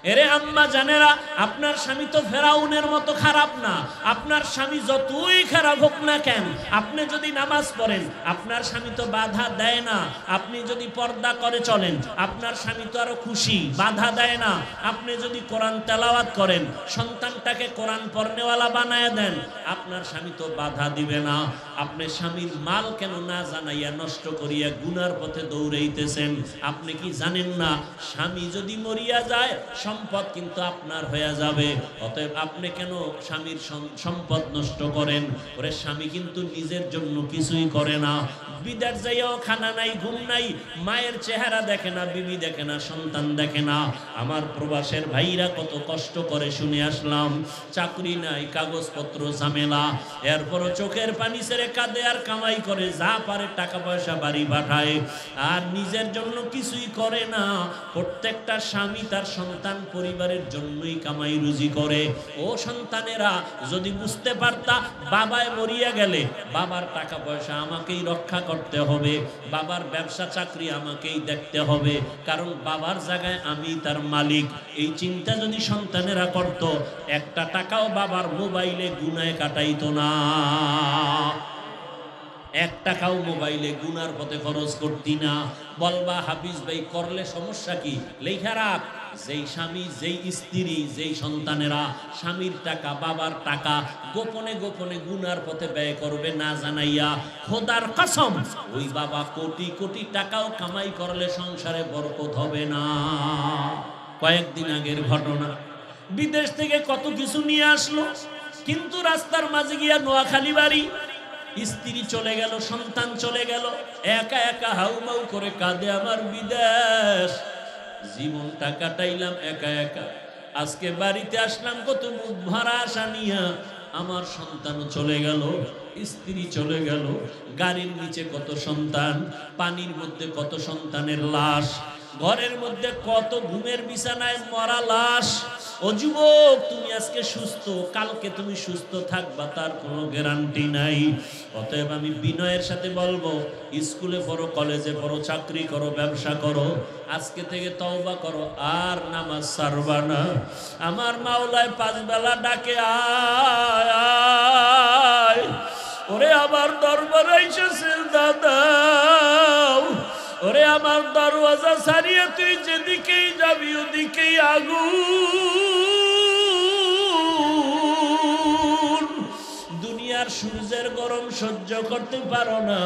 এরে আম্মা জানেরা, আপনার স্বামী তো ফেরাউনের মতো খারাপ না। আপনার স্বামী যতই খারাপ হোক না কেন, আপনি যদি নামাজ পড়েন আপনার স্বামী তো বাধা দেয় না। আপনি যদি পর্দা করে চলেন আপনার স্বামী তো আরো খুশি, বাধা দেয় না। আপনি যদি কোরআন তেলাওয়াত করেন, সন্তানটাকে কোরআন পড়নেওয়ালা বানায় দেন, আপনার স্বামী তো বাধা দিবে না। আপনি স্বামীর মাল কেন না জানাইয়া নষ্ট করিয়া গুনার পথে দৌড়াইতেছেন? আপনি কি জানেন না স্বামী যদি মরিয়া যায় সম্পদ কিন্তু আপনার হয়ে যাবে? অতএব আপনি কেন স্বামীর সম্পদ নষ্ট করেন? ওরে স্বামী কিন্তু নিজের জন্য কিছুই করে না। বিদেশ যাইয়াও খানা নাই, ঘুম নাই, মায়ের চেহারা দেখে না, বিবি দেখে না, সন্তান দেখে না। আমার প্রবাসের ভাইরা কত কষ্ট করে শুনে আসলাম। চাকরি নাই, কাগজপত্র ঝামেলা, এরপরও চোখের পানি ছেড়ে কাঁদে আর কামাই করে, যা পারে টাকা পয়সা বাড়ি পাঠায়, আর নিজের জন্য কিছুই করে না। প্রত্যেকটা স্বামী তার সন্তান পরিবারের জন্যই কামাই রুজি করে। ও সন্তানেরা, যদি বুঝতে পারতা বাবায় মরিয়া গেলে বাবার টাকা পয়সা আমাকেই রক্ষা করতে হবে, বাবার ব্যবসা চাকরি আমাকেই দেখতে হবে, কারণ বাবার জায়গায় আমি তার মালিক, এই চিন্তা যদি সন্তানেরা করত, একটা টাকাও বাবার মোবাইলে গুনায় কাটাইতো না। এক টাকাও মোবাইলে গুনার পথে খরচ করতি না। বলবা হাফিজ ভাই করলে সমস্যা কি? লেখা রাখ, যেই স্বামী, যেই স্ত্রী, যেই সন্তানেরা স্বামীর টাকা, বাবার টাকা গোপনে গোপনে গুনার পথে ব্যয় করবে না জানাইয়া, খোদার কসম ওই বাবা কোটি কোটি টাকাও কামাই করলে সংসারে বরকত হবে না। কয়েকদিন আগের ঘটনা, বিদেশ থেকে কত কিছু নিয়ে আসলো, কিন্তু রাস্তার মাঝে গিয়া নোয়াখালী বাড়ি, স্ত্রী চলে গেল, সন্তান চলে গেল, একা একা হাউমাউ করে কাঁদে, আমার বিদেশ জীবনটা কাটাইলাম একা একা, আজকে বাড়িতে আসলাম কত মুখ ভরা আশা নিয়া, আমার সন্তানও চলে গেল, স্ত্রী চলে গেল, গাড়ির নিচে কত সন্তান, পানির মধ্যে কত সন্তানের লাশ, ঘরের মধ্যে কত ঘুমের বিছানায় মরা লাশ। ও যুবক, তুমি আজকে সুস্থ, কালকে তুমি সুস্থ থাকবা তার কোনো গ্যারান্টি নাই। অতএব আমি বিনয়ের সাথে বলবো, স্কুলে পড়ো, কলেজে পড়ো, চাকরি করো, ব্যবসা করো, আজকে থেকে তওবা করো, আর নামাজ ছাড়বা না। আমার মাওলায় 5 বেলা ডাকে, আয় আয়, ওরে আমার দরবারে এসেছে দাদা, ওরে আমার দরওয়াজা ছাড়িয়ে তুই যেদিকেই যাবি ওদিকেই আগুন। দুনিয়ার সূর্যের গরম সহ্য করতে পারো না,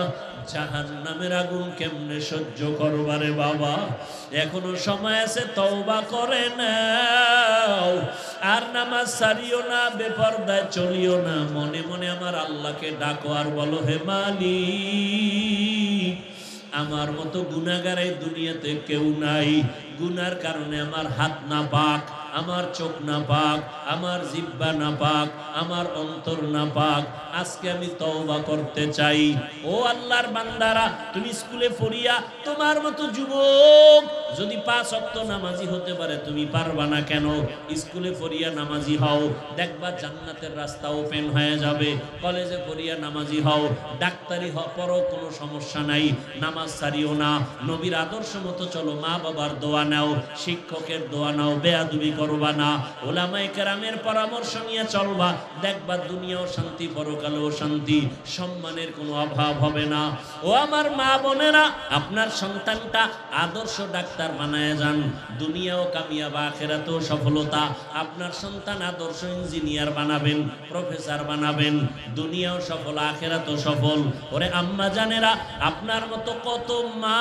জাহান্নামের আগুন কেমনে সহ্য করবারে বাবা? এখনো সময় আছে, তওবা করে নাও, আর নামাজ ছাড়িও না, বেপরদায় চলিও না, মনে মনে আমার আল্লাহকে ডাকো আর বলো, হে মালিক, আমার মতো গুনাহগার এই দুনিয়াতে কেউ নাই, গুনার কারণে আমার হাত না পাক, আমার চোখ না পাক, আমার জিহ্বা না পাক, আমার অন্তর না পাক, আজকে আমি তওবা করতে চাই। ও আল্লাহর বান্দারা, তুমি স্কুলে পড়িয়া তোমার মতো যুবক যদি 5 ওয়াক্ত নামাজি হতে পারে, তুমি পারবা না কেন? স্কুলে পড়িয়া নামাজি হও, দেখবা জান্নাতের রাস্তা ওপেন হয়ে যাবে। কলেজে পড়িয়া নামাজি হও, ডাক্তারি পড়ো, কোনো সমস্যা নাই, নামাজ ছাড়িও না, নবীর আদর্শ মতো চলো, মা বাবার দোয়া নাও, শিক্ষকের দোয়া নাও, বেয়াদবি করবা না, ওলামায়ে কেরামের পরামর্শ নিয়ে চলবা, দেখবা দুনিয়াও শান্তি, পরকালেও শান্তি, সম্মানের কোনো অভাব হবে না। ও আমার মা বোনেরা, আপনার সন্তানটা আদর্শ ডাক্তার বানায় যান, দুনিয়াও কামিয়াব, আখিরাতেও সফলতা। আপনার সন্তান আদর্শ ইঞ্জিনিয়ার বানাবেন, প্রফেসর বানাবেন, দুনিয়াও সফল, আখিরাতেও সফল। ওরে আম্মা জানেরা, আপনার মতো কত মা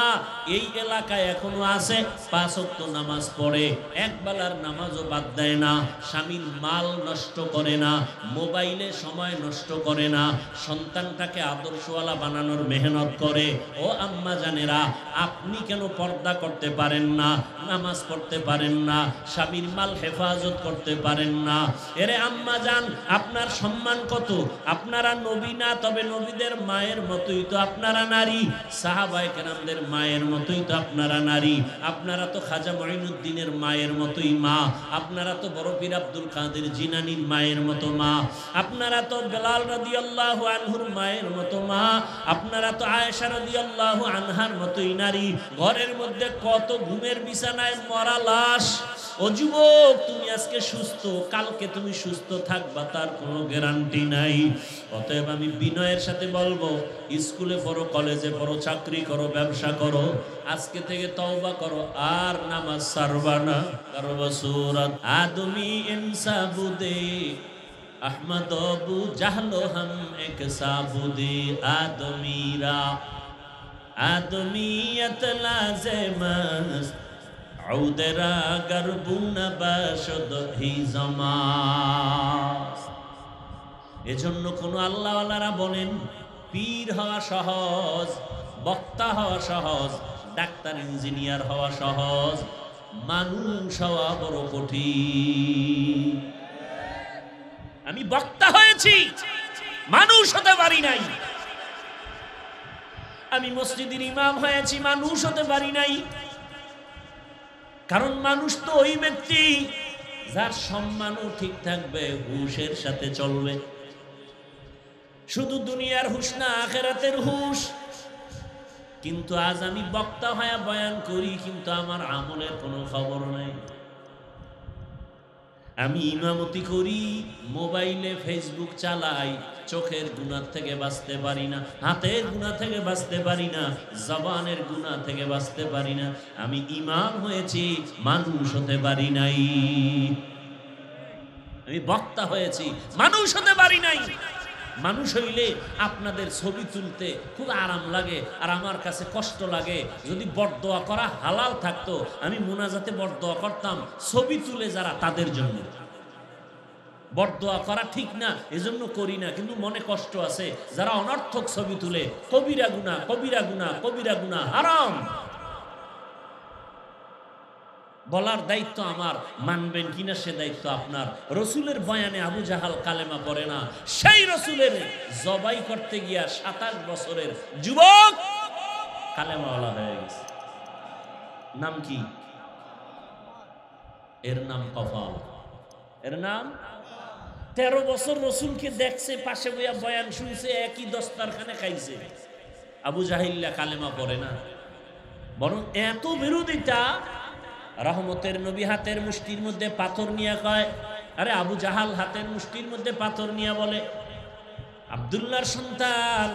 এই এলাকায় এখনো আছে, 5 ওয়াক্ত নামাজ পড়ে, এক বেলার নামাজও বাদ দেয় না, স্বামীর মাল নষ্ট করে না, মোবাইলে সময় নষ্ট করে না, সন্তানটাকে আদর্শওয়ালা বানানোর মেহনত করে। ও আম্মা জানেরা, আপনি কেন পর্দা করতে পারেন না, নামাজ পড়তে পারেন না, স্বামীর মাল হেফাজত করতে পারেন না? এরে আম্মা জান, আপনার সম্মান কত? আপনারা নবী না, তবে নবীদের মায়ের মতোই তো আপনারা নারী, সাহাবায়ে কেরামদের মায়ের মতোই তো আপনারা নারী, আপনারা তো খাজা মঈনুদ্দিনের মায়ের মতোই মা, আপনারা তো বড় পীর আব্দুল কাদের জিলানীর মায়ের মতো মা, আপনারা তো বেলাল রাদিয়াল্লাহু আনহুর মায়ের মতো মা, আপনারা তো আয়েশা রাদিয়াল্লাহু আনহার মতোই নারী। ঘরের মধ্যে কত ঘুমের বিছানায় মরা লাশ, ও যুবক, তুমি আজকে সুস্থ, কালকে তুমি সুস্থ থাকবা তার কোনো গ্যারান্টি নাই। অতএব আমি বিনয়ের সাথে বলবো, স্কুলে পড়ো, কলেজে পড়ো, চাকরি করো, ব্যবসা করো, আজকে থেকে তওবা করো, আর নামাজ ছাড়বা না। কারো সূরাত আদমি ইনসাবুদে আহমদ আবু জাহলো হাম এক সাবুদে আদমিরা আদমিয়ত লাজেমাস আউদেরা গরবুন বাশদ হি জামাস। এজন্য কোন আল্লাহওয়ালারা বলেন পীর হওয়া সহজ, বক্তা হওয়া সহজ, ডাক্তার ইঞ্জিনিয়ার হওয়া সহজ, মানুষ হওয়া বড় কঠিন। আমি বক্তা হয়েছি, মানুষ হতে পারি নাই। আমি মসজিদের ইমাম হয়েছি, মানুষ হতে পারি নাই। কারণ মানুষ তো ওই ব্যক্তি যার সম্মানও ঠিক থাকবে, হুশের সাথে চলবে। শুধু দুনিয়ার হুশ না, আখিরাতের হুশ। কিন্তু আজ আমি বক্তা হয়ে বয়ান করি, কিন্তু আমার আমলের কোনো খবর নাই। আমি ইমামতি করি, মোবাইলে ফেসবুক চালাই, চোখের গুনাহ থেকে বাঁচতে পারি না, হাতের গুনাহ থেকে বাঁচতে পারি না, জবানের গুনাহ থেকে বাঁচতে পারি না। আমি ইমাম হয়েছি, মানুষ হতে পারি নাই। আমি বক্তা হয়েছি, মানুষ হতে পারি নাই। মানুষ হইলে আপনাদের ছবি তুলতে খুব আরাম লাগে, আর আমার কাছে কষ্ট লাগে। যদি বরদোয়া করা হালাল থাকতো, আমি মুনাজাতে বরদোয়া করতাম ছবি তুলে যারা, তাদের জন্য। বরদোয়া করা ঠিক না, এজন্য করি না, কিন্তু মনে কষ্ট আছে। যারা অনর্থক ছবি তুলে, কবিরা গুনাহ, কবিরা গুনাহ, কবিরা গুনাহ, হারাম। বলার দায়িত্ব আমার, মানবেন কিনা সে দায়িত্ব আপনার। রসুলের বয়ানে আবু জাহাল কালেমা পড়ে না, সেই রসুলের জবাই করতে গিয়া 27 বছরের যুবক কালেমাওয়ালা হয়ে গেছে। নাম কি? এর নাম কফাল। এর নাম 13 বছর রসুলকে দেখছে, পাশে বইয়া বয়ান শুনছে, একই দস্তারখানে খাইছে। আবু জাহিল্লা কালেমা পড়ে না, বরং এত বিরোধিতা। রহমতের নবী হাতের মুষ্টির মধ্যে পাথর নিয়ে কয়, আরে আবু জাহাল হাতের মুষ্টির মধ্যে পাথর নিয়ে বলে, আব্দুল্লাহর সন্তান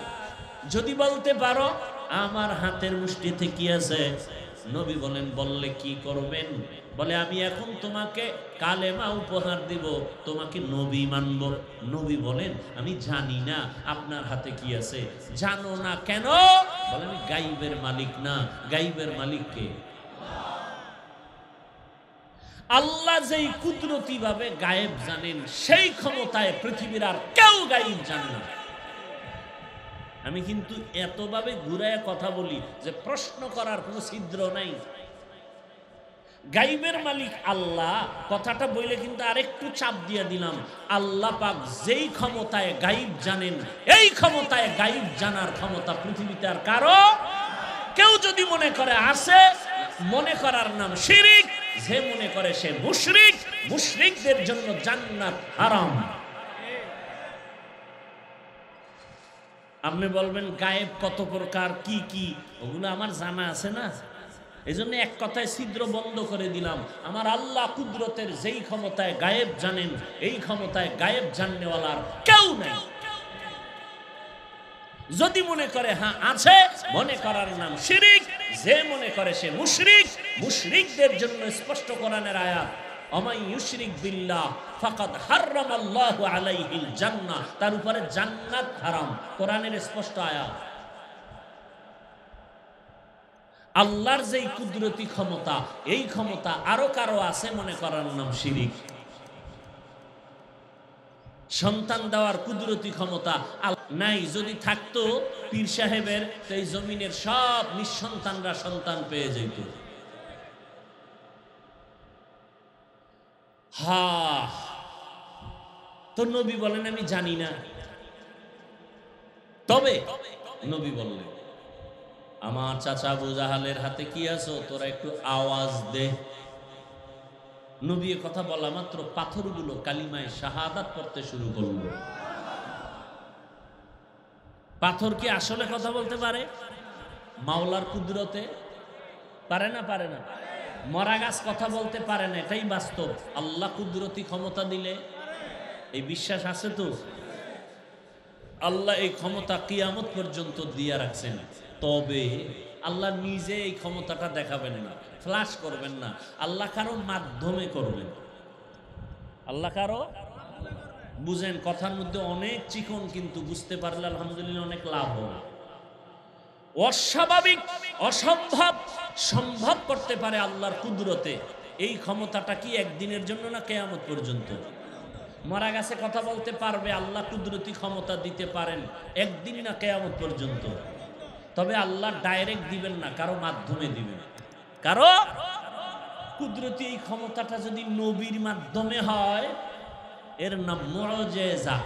যদি বলতে পারো আমার হাতের মুষ্টিতে কি আছে। নবী বলেন, বললে কি করবেন? বলে, আমি এখন তোমাকে কালেমা উপহার দিব, তোমাকে নবী মানব। নবী বলেন, আমি জানি না আপনার হাতে কি আছে। জানো না কেন? বলে, আমি গাইবের মালিক না। গাইবের মালিক কে? আল্লাহ যেই কুদরতি ভাবে গায়েব জানেন, সেই ক্ষমতায় পৃথিবীর আর কেউ গায়েব জানে না। আমি কিন্তু এতভাবে ঘুরায় কথা বলি যে প্রশ্ন করার কোনো ছিদ্র নাই। গায়েবের মালিক আল্লাহ কথাটা বলে কিন্তু আরেকটু চাপ দিয়ে দিলাম। আল্লাহ পাক যেই ক্ষমতায় গায়েব জানেন, এই ক্ষমতায় গায়েব জানার ক্ষমতা পৃথিবীতে আর কারো। কেউ যদি মনে করে আছে, মনে করার নাম শিরিক। যে মনে করে সে মুশরিক। মুশরিকদের জন্য জান্নাত হারাম। আপনি বলবেন গায়েব কত প্রকার, কি কি, ওগুলো আমার জানা আছে না। এই জন্য এক কথায় ছিদ্র বন্ধ করে দিলাম। আমার আল্লাহ কুদরতের যেই ক্ষমতায় গায়েব জানেন, এই ক্ষমতায় গায়েব জাননেওয়ালার কেউ নেই। যদি মনে করে হ্যাঁ আছে, মনে করার নাম শিরিক। যে মনে করে সে মুশরিক। মুশরিকদের জন্য স্পষ্ট কোরআনের আয়াত, অমাই ইউশরিক বিল্লাহ ফাকাদ হারামাল্লাহু আলাইহিল জান্নাহ, তার উপরে জান্নাত হারাম। কোরআনের স্পষ্ট আয়াত। আল্লাহর যেই কুদরতি ক্ষমতা, এই ক্ষমতা আরো কারো আছে, মনে করার নাম শিরিক। সন্তান দেওয়ার কুদরতি ক্ষমতা নাই। যদি থাকতো পীর সাহেবের, তো এই জমিনের সব নিঃসন্তানরা সন্তান পেয়ে যেত। তো নবী বলেন, আমি জানি না। তবে নবী বললেন, আমার চাচা আবু জাহালের হাতে কি আছো, তোরা একটু আওয়াজ দে। নবী কথা বলা মাত্র পাথরগুলো কালিমায় শাহাদাত পড়তে শুরু করলো। পাথর কি আসলে কথা বলতে পারে? মাওলার কুদরতে পারে না? পারে না? মরা গাছ কথা বলতে পারে না, এটাই বাস্তব। আল্লাহ কুদরতি ক্ষমতা দিলে, এই বিশ্বাস আছে তো? আল্লাহ এই ক্ষমতা কিয়ামত পর্যন্ত দিয়ে রাখছেন। তবে আল্লাহ নিজে এই ক্ষমতাটা দেখাবেন না, ফ্লাশ করবেন না, আল্লাহ কারো মাধ্যমে করবেন। আল্লাহ কারো, বুঝেন কথার মধ্যে অনেক চিকন, কিন্তু বুঝতে পারলে আলহামদুলিল্লাহ অনেক লাভ হবে। অস্বাভাবিক, অসম্ভব সম্ভব করতে পারে আল্লাহর কুদরতে। এই ক্ষমতাটা কি একদিনের জন্য না কিয়ামত পর্যন্ত? মরা গাছে কথা বলতে পারবে, আল্লাহ কুদরতি ক্ষমতা দিতে পারেন একদিন না কিয়ামত পর্যন্ত। তবে আল্লাহ ডাইরেক্ট দিবেন না, কারো মাধ্যমে দিবেন। কারো কুদরতি এই ক্ষমতাটা যদি নবীর মাধ্যমে হয়, এর নাম মুআজিজা।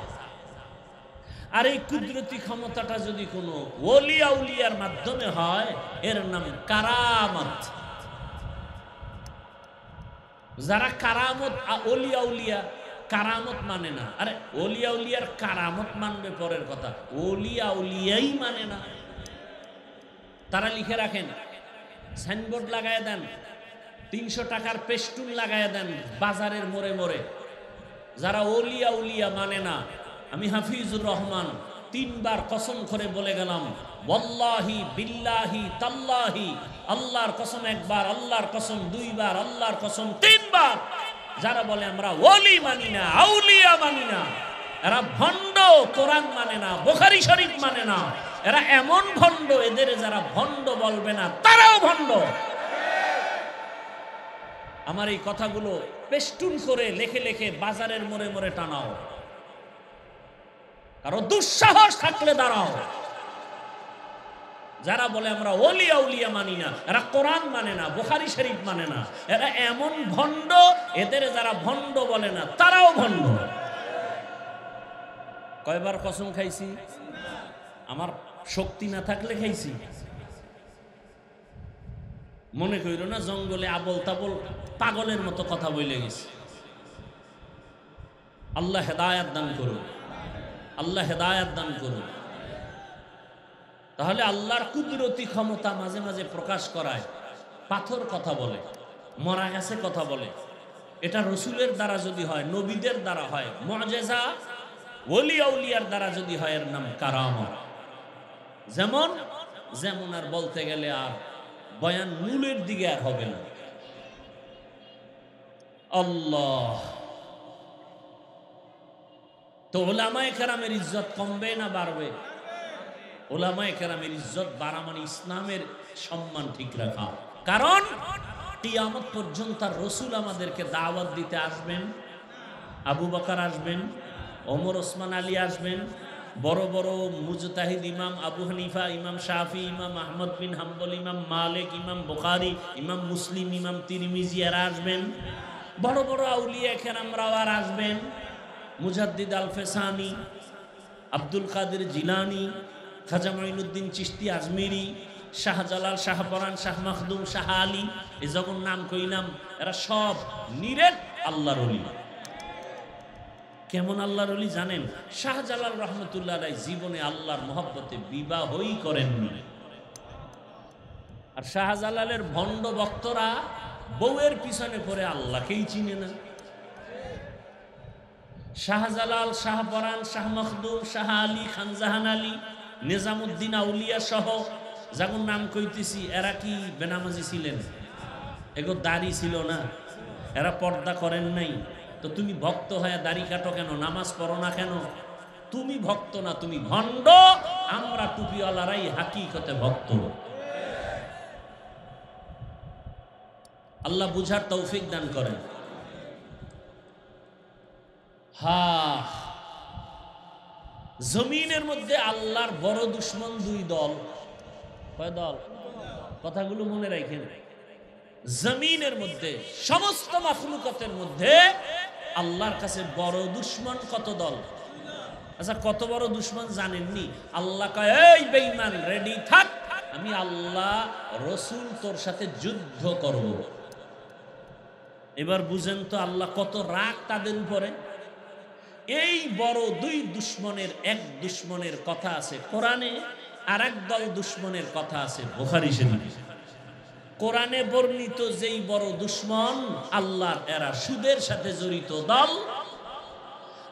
আর এই কুদরতি ক্ষমতাটা যদি কোনো ওলি আউলিয়ার মাধ্যমে হয়, এর নাম কারামত। যারা কারামত, ওলি আউলিয়া কারামত মানে না। আরে ওলি আউলিয়ার কারামত মানবে পরের কথা, ওলি আউলিয়াই মানে না। তারা লিখে রাখেন, সাইনবোর্ড লাগায় দেন, 300 টাকার পেস্টুন লাগায় দেন বাজারের মোড়ে মোড়ে। যারা ওলি আউলিয়া মানে না, আমি হাফিজুর রহমান 3 বার কসম করে বলে গেলাম, ওয়াল্লাহি বিল্লাহি তাল্লাহি, আল্লাহর কসম 1 বার, আল্লাহর কসম 2 বার, আল্লাহর কসম 3 বার। যারা বলে আমরা ওলি মানি না, আউলিয়া মানি না, এরা ভণ্ড। কোরআন মানে না, বুখারী শরীফ মানে না, এরা এমন ভণ্ড, এদের যারা ভণ্ড বলবে না তারাও ভণ্ড। আমার এই কথাগুলো পেস্টুন করে লেখে লেখে বাজারের মোড়ে মোড়ে টানাও। কারো দুঃসাহস থাকলে দাঁড়াও। যারা বলে আমরা ওলি আউলিয়া মানি না, এরা কোরআন মানে না, বুখারী শরীফ মানে না, এরা এমন ভণ্ড, এদের যারা ভণ্ড বলে না তারাও ভণ্ড। কয়বার কসম খাইছি? আমার শক্তি না থাকলে খাইছি। মনে কইরো না জঙ্গলে আবল তাবল পাগলের মতো কথা বলে গেছি। আল্লাহ হেদায়াত দান করুন, আল্লাহ হেদায়াত দান করুন। তাহলে আল্লাহর কুদরতি ক্ষমতা মাঝে মাঝে প্রকাশ করায়। পাথর কথা বলে, মরা গাছে কথা বলে। এটা রসুলের দ্বারা যদি হয়, নবীদের দ্বারা হয় মুআজিজা, ওলি আউলিয়ার দ্বারা যদি হয়, এর নাম কারামত। যেমন যেমন আর বলতে গেলে আর বয়ান মূলের দিকে আর হবে না। আল্লাহ, তো উলামায়ে কেরামের ইজ্জত কমবে না বাড়বে? উলামায়ে কেরামের ইজ্জত বাড়া মানে ইসলামের সম্মান ঠিক রাখা। কারণ কিয়ামত পর্যন্ত আর রসুল আমাদেরকে দাওয়াত দিতে আসবেন। আবু বকর আসবেন, ওমর ওসমান আলী আসবেন, বড় বড় মুজতাহিদ ইমাম আবু হানিফা, ইমাম শাফি, ইমাম আহমদ বিন হাম্বল, ইমাম মালিক, ইমাম বুখারী, ইমাম মুসলিম, ইমাম তিরমিজি এরা আসবেন। বড় বড় আউলিয়া কেরামরাও আর আসবেন। মুজাদ্দিদ আল ফেসানি, আব্দুল কাদের জিলানি, খাজা মাইনুদ্দিন চিশতি আজমিরি, শাহজালাল, শাহপরান, শাহ মাখদুম, শাহ আলী, এ যখন নাম কইলাম, এরা সব নিরেট আল্লাহর ওলি। কেমন আল্লাহর ওলি জানেন? শাহজালাল রহমতুল্লাহ আলাইহি জীবনে আল্লাহর মহব্বতে বিবাহই করেননি। আর শাহজালালের ভণ্ড ভক্তরা বউয়ের পিছনে পড়ে আল্লাহকেই চিনে না। শাহজালাল, শাহপরান, শাহ মখদুম, শাহ আলী, খানজাহান আলী, নিজামুদ্দিন আউলিয়া সহ যখন নাম কইতেছি, এরা কি বেনামাজি ছিলেন? এগো দাড়ি ছিল না, এরা পর্দা করেন নাই। তো তুমি ভক্ত হয়ে দাড়ি কাটো কেন? নামাজ পড়ো না কেন? তুমি ভক্ত না, তুমি ভণ্ড। আমরা টুপিওয়ালারাই হাকিকতে ভক্ত। আল্লাহ বুঝার তৌফিক দান করেন। জমিনের মধ্যে আল্লাহর বড় দুশ্মন 2 দল। কয় দল? কথাগুলো মনে রাখেন। জমিনের মধ্যে সমস্ত মাখলুকাতের মধ্যে আল্লাহর কাছে বড় দুশ্মন কত দল? আচ্ছা, কত বড় দুশ্মন জানেননি? আল্লাহ কয়, এই বেঈমান রেডি থাক, আমি আল্লাহ রসুল তোর সাথে যুদ্ধ করব। এবার বুঝেন তো আল্লাহ কত রাগ তাদের উপরে। এই বড় 2 দুশ্মনের, এক দুশ্মনের কথা আছে কোরআনে, আর এক দল দুশ্মনের কথা আছে বুখারী শরীফে। কোরআনে বর্ণিত যেই বড় দুশ্মন আল্লাহর, এরা সুদের সাথে জড়িত দল।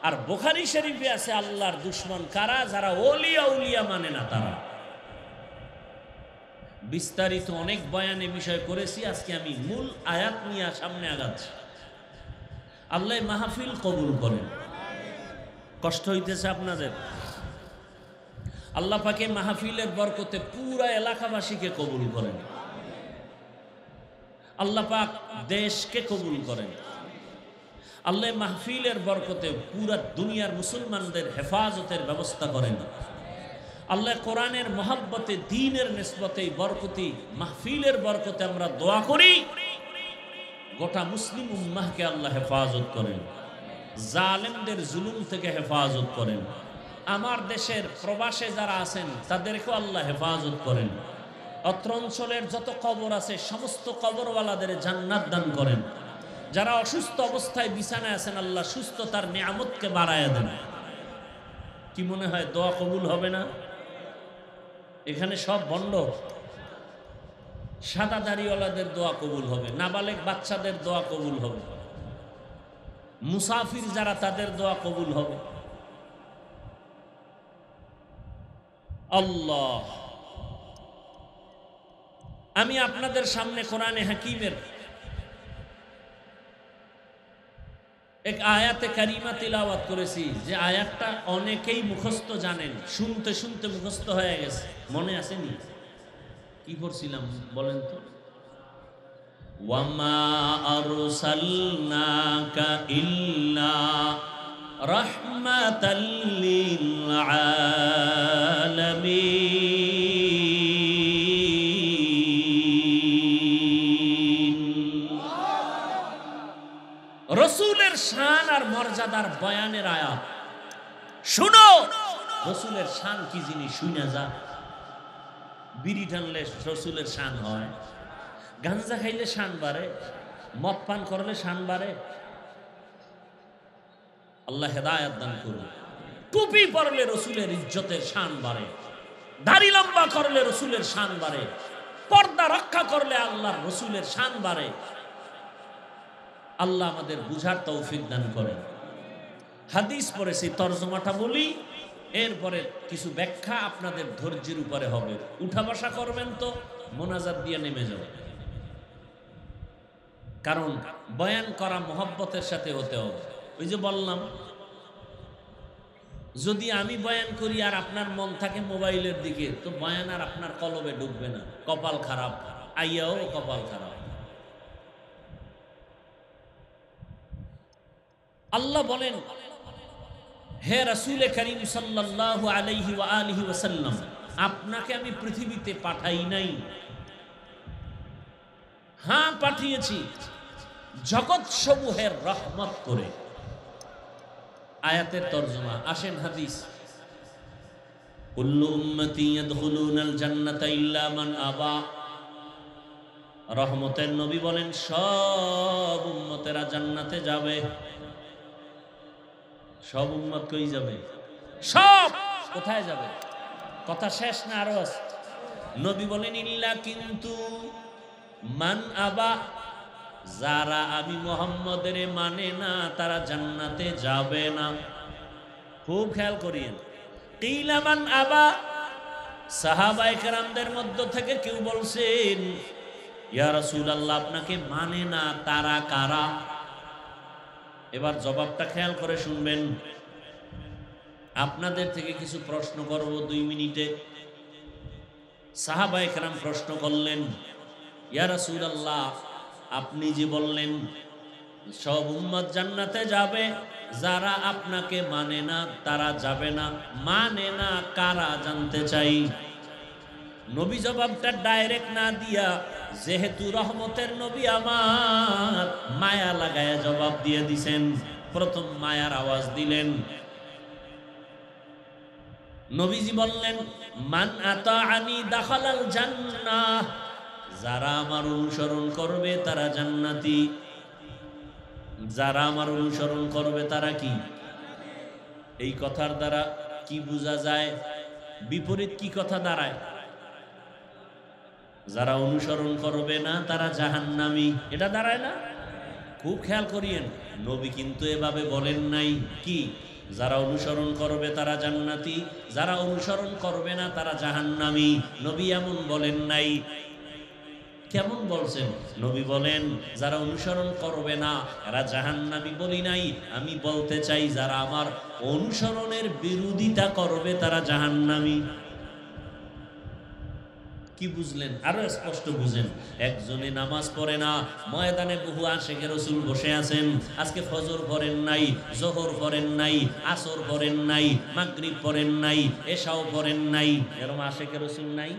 আর বুখারী শরীফে আছে আল্লাহর দুশ্মন কারা? যারা ওলিয়া উলিয়া মানে না তারা। বিস্তারিত অনেক বয়ানে বিষয় করেছি, আজকে আমি মূল আয়াত নিয়ে সামনে আগাচ্ছি। আল্লাহ মাহফিল কবুল করেন। কষ্ট হইতেছে আপনাদের? আল্লাহ পাকে মাহফিলের বরকতে পুরা এলাকাবাসীকে কবুল করেন। আল্লাহ পাক দেশকে কবুল করেন। আল্লাহ মাহফিলের বরকতে পুরা দুনিয়ার মুসলমানদের হেফাজতের ব্যবস্থা করেন। আল্লাহ কোরআনের মহব্বতে, দ্বীনের নিসবতে, বরকতি মাহফিলের বরকতে আমরা দোয়া করি, গোটা মুসলিম উম্মাহকে আল্লাহ হেফাজত করেন, জালেমদের জুলুম থেকে হেফাজত করেন। আমার দেশের প্রবাসে যারা আছেন তাদেরকেও আল্লাহ হেফাজত করেন। অত্র অঞ্চলের যত কবর আছে সমস্ত কবরওয়ালাদের জান্নাত দান করেন। যারা অসুস্থ অবস্থায় বিছানায় আছেন আল্লাহ সুস্থতার নিয়ামতকে বাড়ায়া দেন। কি মনে হয় দোয়া কবুল হবে না? এখানে সব বন্ড, সাদা দাড়িওয়ালাদের দোয়া কবুল হবে, নাবালেগ বাচ্চাদের দোয়া কবুল হবে, মুসাফির যারা তাদের দোয়া কবুল হবে। আল্লাহ, আমি আপনাদের সামনে কোরআনে হাকিমের এক আয়াতে কারিমা তিলাওয়াত করেছি, যে আয়াতটা অনেকেই মুখস্থ জানেন, শুনতে শুনতে মুখস্থ হয়ে গেছে। মনে আসেনি? কি পড়ছিলাম বলেন তো? ওয়ামা আরসালনাকা ইল্লা রাহমাতাল লিল আলামিন। রসুলের শান আর মর্যাদার বয়ানের আয়াত। শুনো রসুলের শান কি জিনিস, শুনে যা। বিড়ি টানলে রসুলের শান হয়, গাঞ্জা খাইলে শান বাড়ে, মদ পান করলে শান বাড়ে। আল্লাহ হেদায়েত দান করুন। টুপি পরলে রসুলের ইজ্জতের শান বাড়ে, দাড়ি লম্বা করলে রসুলের শান বাড়ে, পর্দা রক্ষা করলে আল্লাহর রসুলের শান বাড়ে। আল্লাহ আমাদের বুঝার তৌফিক দান করেন। হাদিস পড়েছি, তরজমাটা বলি, এরপরে কিছু ব্যাখ্যা আপনাদের ধৈর্যের উপরে হবে। উঠা বসা করবেন তো মোনাজাত দিয়ে নেমে যাবেন, কারণ বয়ান করা মহব্বতের সাথে হতে হবে। ওই যে বললাম, যদি আমি বয়ান করি আর আপনার মন থাকে মোবাইলের দিকে, তো বয়ান আর আপনার কলবে ঢুকবে না। কপাল খারাপ, আইয়াও কপাল খারাপ। আল্লাহ বলেন, হে রাসূল করিম সাল্লাল্লাহু আলাইহি ওয়া আলিহি ওয়াসাল্লাম, আপনাকে আমি পৃথিবীতে পাঠাই নাই। হ্যাঁ পাঠিয়েছি জগৎ সমূহের রহমত করে। আয়াতের তরজমা আসেন হাদিস। কুল্লু উম্মতি ইয়াদখুলুনাল জান্নাতা ইল্লা মান আবা। রহমতের নবী বলেন সব উম্মতেরা জান্নাতে যাবে। সব উম্মত কই যাবে? সব কোথায় যাবে? কথা শেষ না আরো আছে? নবী বলেন ইল্লা কিন্তু মান আবা, যারা আমি মুহাম্মদের মানে না তারা জান্নাতে যাবে না। খুব খেয়াল করিয়েন। কিলা মান আবা, সাহাবায়ে কেরামদের মধ্য থেকে কেউ বলছেন ইয়া রাসূলুল্লাহ আপনাকে মানে না তারা কারা? এবার জবাবটা খেয়াল করে শুনবেন। আপনাদের থেকে কিছু প্রশ্ন করব 2 মিনিটে। সাহাবায়ে কেরাম প্রশ্ন করলেন, ইয়া রাসূলুল্লাহ আপনি যে বললেন সব উম্মত জান্নাতে যাবে, যারা আপনাকে মানে না তারা যাবে না, মানে না কারা জানতে চাই। নবী জবাবটা ডাইরেক্ট না দিয়া, যেহেতু রহমতের নবী আমার, মায়া লাগায় জবাব দিয়ে দিছেন। প্রথম মায়ার আওয়াজ দিলেন। নবীজি বললেন মান আতাআনি দাখালাল জান্নাহ, যারা আমার অনুসরণ করবে তারা জান্নাতি। যারা আমার অনুসরণ করবে তারা কি? এই কথার দ্বারা কি বোঝা যায়? বিপরীত কি কথা দাঁড়ায়? যারা অনুসরণ করবে না তারা জাহান্নামী, এটা দাঁড়ায় না? খুব খেয়াল করিয়েন, নবী কিন্তু এভাবে বলেন নাই কি যারা অনুসরণ করবে তারা জান্নাতি, যারা অনুসরণ করবে না তারা জাহান্নামী। নবী এমন বলেন নাই। কেমন বলছেন? নবী বলেন যারা অনুসরণ করবে না এরা জাহান্নামী বলি নাই, আমি বলতে চাই যারা আমার অনুসরণের বিরোধিতা করবে তারা জাহান্নামী। কি বুঝলেন? আরো স্পষ্ট বুঝেন। একজনে নামাজ পড়ে না, ময়দানে বহু আশিকে রাসূল বসে আছেন, আজকে ফজর পড়েন নাই, যোহর পড়েন নাই, আসর পড়েন নাই, মাগরিব পড়েন নাই, এশাও পড়েন নাই, এরকম আশিকে রাসূল নাই?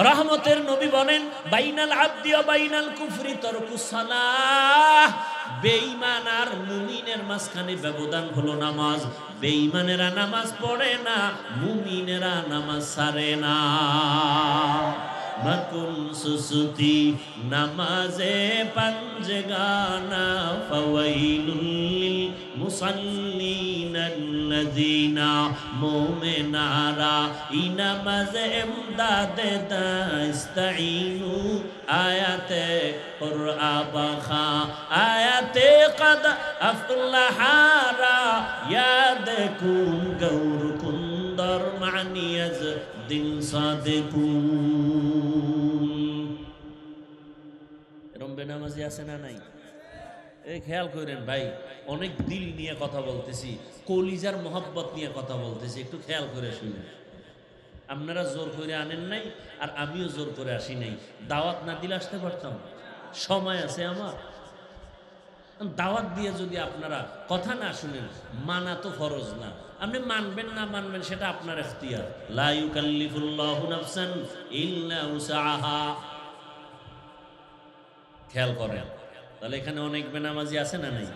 রহমতের নবী বলেন বাইনাল আবদি ওয়া বাইনাল কুফরি তারকুস সালাহ। বেঈমান আর মুমিনের মাঝখানে ব্যবধান হলো নামাজ। বেঈমানেরা নামাজ পড়ে না, মুমিনেরা নামাজ ছাড়ে না। মাকুন সুসুতি নামাজে পাঞ্জগানা ফাওয়াইলুল লিল মুসাল্লিন আল্লাযিনা মুমিনারা ইনামাজে ইমদাদে দাস্তাইনু আয়াতে কুরআবাখা আয়াতে কদ আফলাহারা ইয়াদকুন গৌর কুন্দর মানিয়াজ দিন সাদেকুন। এরম বেনামাজি আছে না নাই? এই খেয়াল করেন ভাই, অনেক দিল নিয়ে কথা বলতেছি, কলিজার মোহাব্বত নিয়ে কথা বলতেছি, একটু খেয়াল করে শুনেন। আপনারা জোর করে আনেন নাই, আর আমিও জোর করে আসি নাই। দাওয়াত না দিলে আসতে পারতাম? সময় আছে আমার। দাওয়াত দিয়ে যদি আপনারা কথা না শুনেন, মানা তো ফরজ না। আপনি মানবেন না মানবেন সেটা আপনার ইখতিয়ার। লা ইউকাল্লিফুল্লাহু নাফসান ইল্লা উসআহা। খেয়াল করেন। তাহলে এখানে অনেক বেনামাজি আছে না নাই?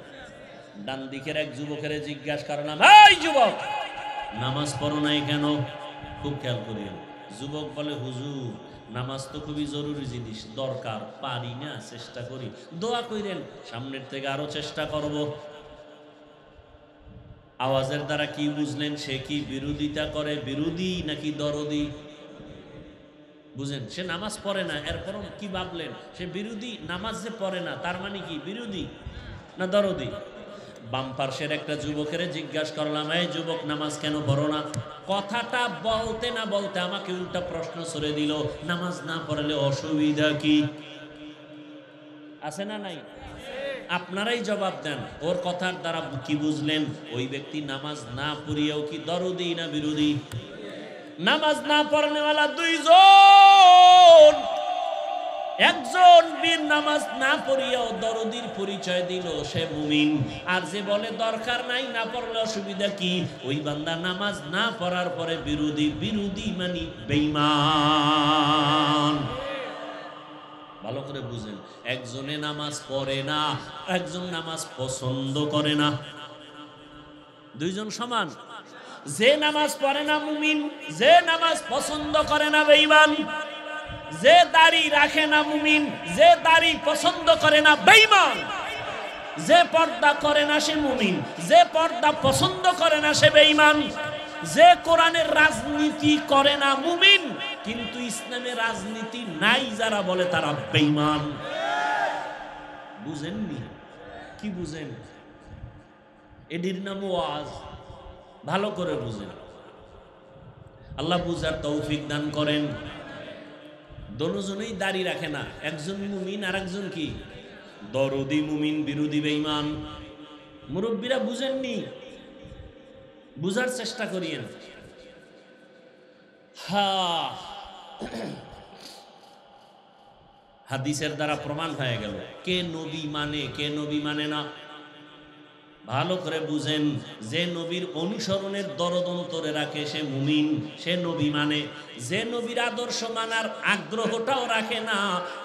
ডান দিকের এক যুবকের জিজ্ঞাসা করলাম, এই যুবক নামাজ পড়ো নাই কেন? খুব খেয়াল করিয়েন। যুবক বলে, হুজুর নামাজ তো খুবই জরুরি জিনিস, দরকার, পারি না, চেষ্টা করি। দোয়া কইরেন, সামনের থেকে আরো চেষ্টা করব। আওয়াজের দ্বারা কি বুঝলেন? সে কি বিরোধিতা করে, বিরোধী নাকি দরদি? বুঝেন, সে নামাজ পড়ে না, এরপরও কি ভাবলেন? সে বিরোধী। নামাজ যে পড়ে না তার মানে কি বিরোধী না দরদি? বাম পার্শ্বের একটা যুবকের জিজ্ঞাসা করলাম, এই যুবক নামাজ কেন পড়ো না? কথাটা বলতে না বলতে আমাকে উল্টা প্রশ্ন ছড়ে দিল, নামাজ না পড়লে অসুবিধা কি? আছে না নাই? আপনারাই জবাব দেন। ওর কথার দ্বারা কি বুঝলেন? ওই ব্যক্তি নামাজ না পড়িয়েও কি দরদি না বিরোধী? নামাজ না পড়নেওয়ালা দুইজন, একজন বীর নামাজ না পড়িয়াও দরদির পরিচয় দিল, সে মুমিন। আর যে বলে দরকার নাই, না পড়লে অসুবিধা কি, ওই বান্দা নামাজ না পড়ার পরে বিরোধী। বিরোধী মানে বেঈমান। ভালো করে বুঝেন। একজনে নামাজ পড়ে না, একজন নামাজ পছন্দ করে না, দুইজন সমান? যে নামাজ পড়ে না মুমিন, যে নামাজ পছন্দ করে না বেঈমান। যে দাড়ি রাখে না মুমিন, যে দাড়ি পছন্দ করে না বেঈমান। যে পর্দা করে না সে মুমিন, যে পর্দা পছন্দ করে না সে বেঈমান। যে কোরআনের রাজনীতি করে না মুমিন, কিন্তু ইসলামের রাজনীতি নাই যারা বলে তারা বেঈমান। বুঝেননি? কি বুঝেন? এটির নাম ওয়াজ। ভালো করে বুঝেন। আল্লাহ বুঝার তৌফিক দান করেন। দুজনেই দাড়ি রাখে না, একজন মুমিন আর একজন কি দরদি মুমিন, বিরোধী বেঈমান। মুরব্বীরা বুঝেননি? বুঝার চেষ্টা করিয়েন। হাদিসের দ্বারা প্রমাণ হয়ে গেল কে নবী মানে, কে নবী মানে না। ভালো করে বুঝেন। যে নবীর অনুসরণের দরদ অন্তরে রাখে সে মুমিন, সে নবী মানে। যে নবীর আদর্শ মানার আগ্রহটাও রাখে না,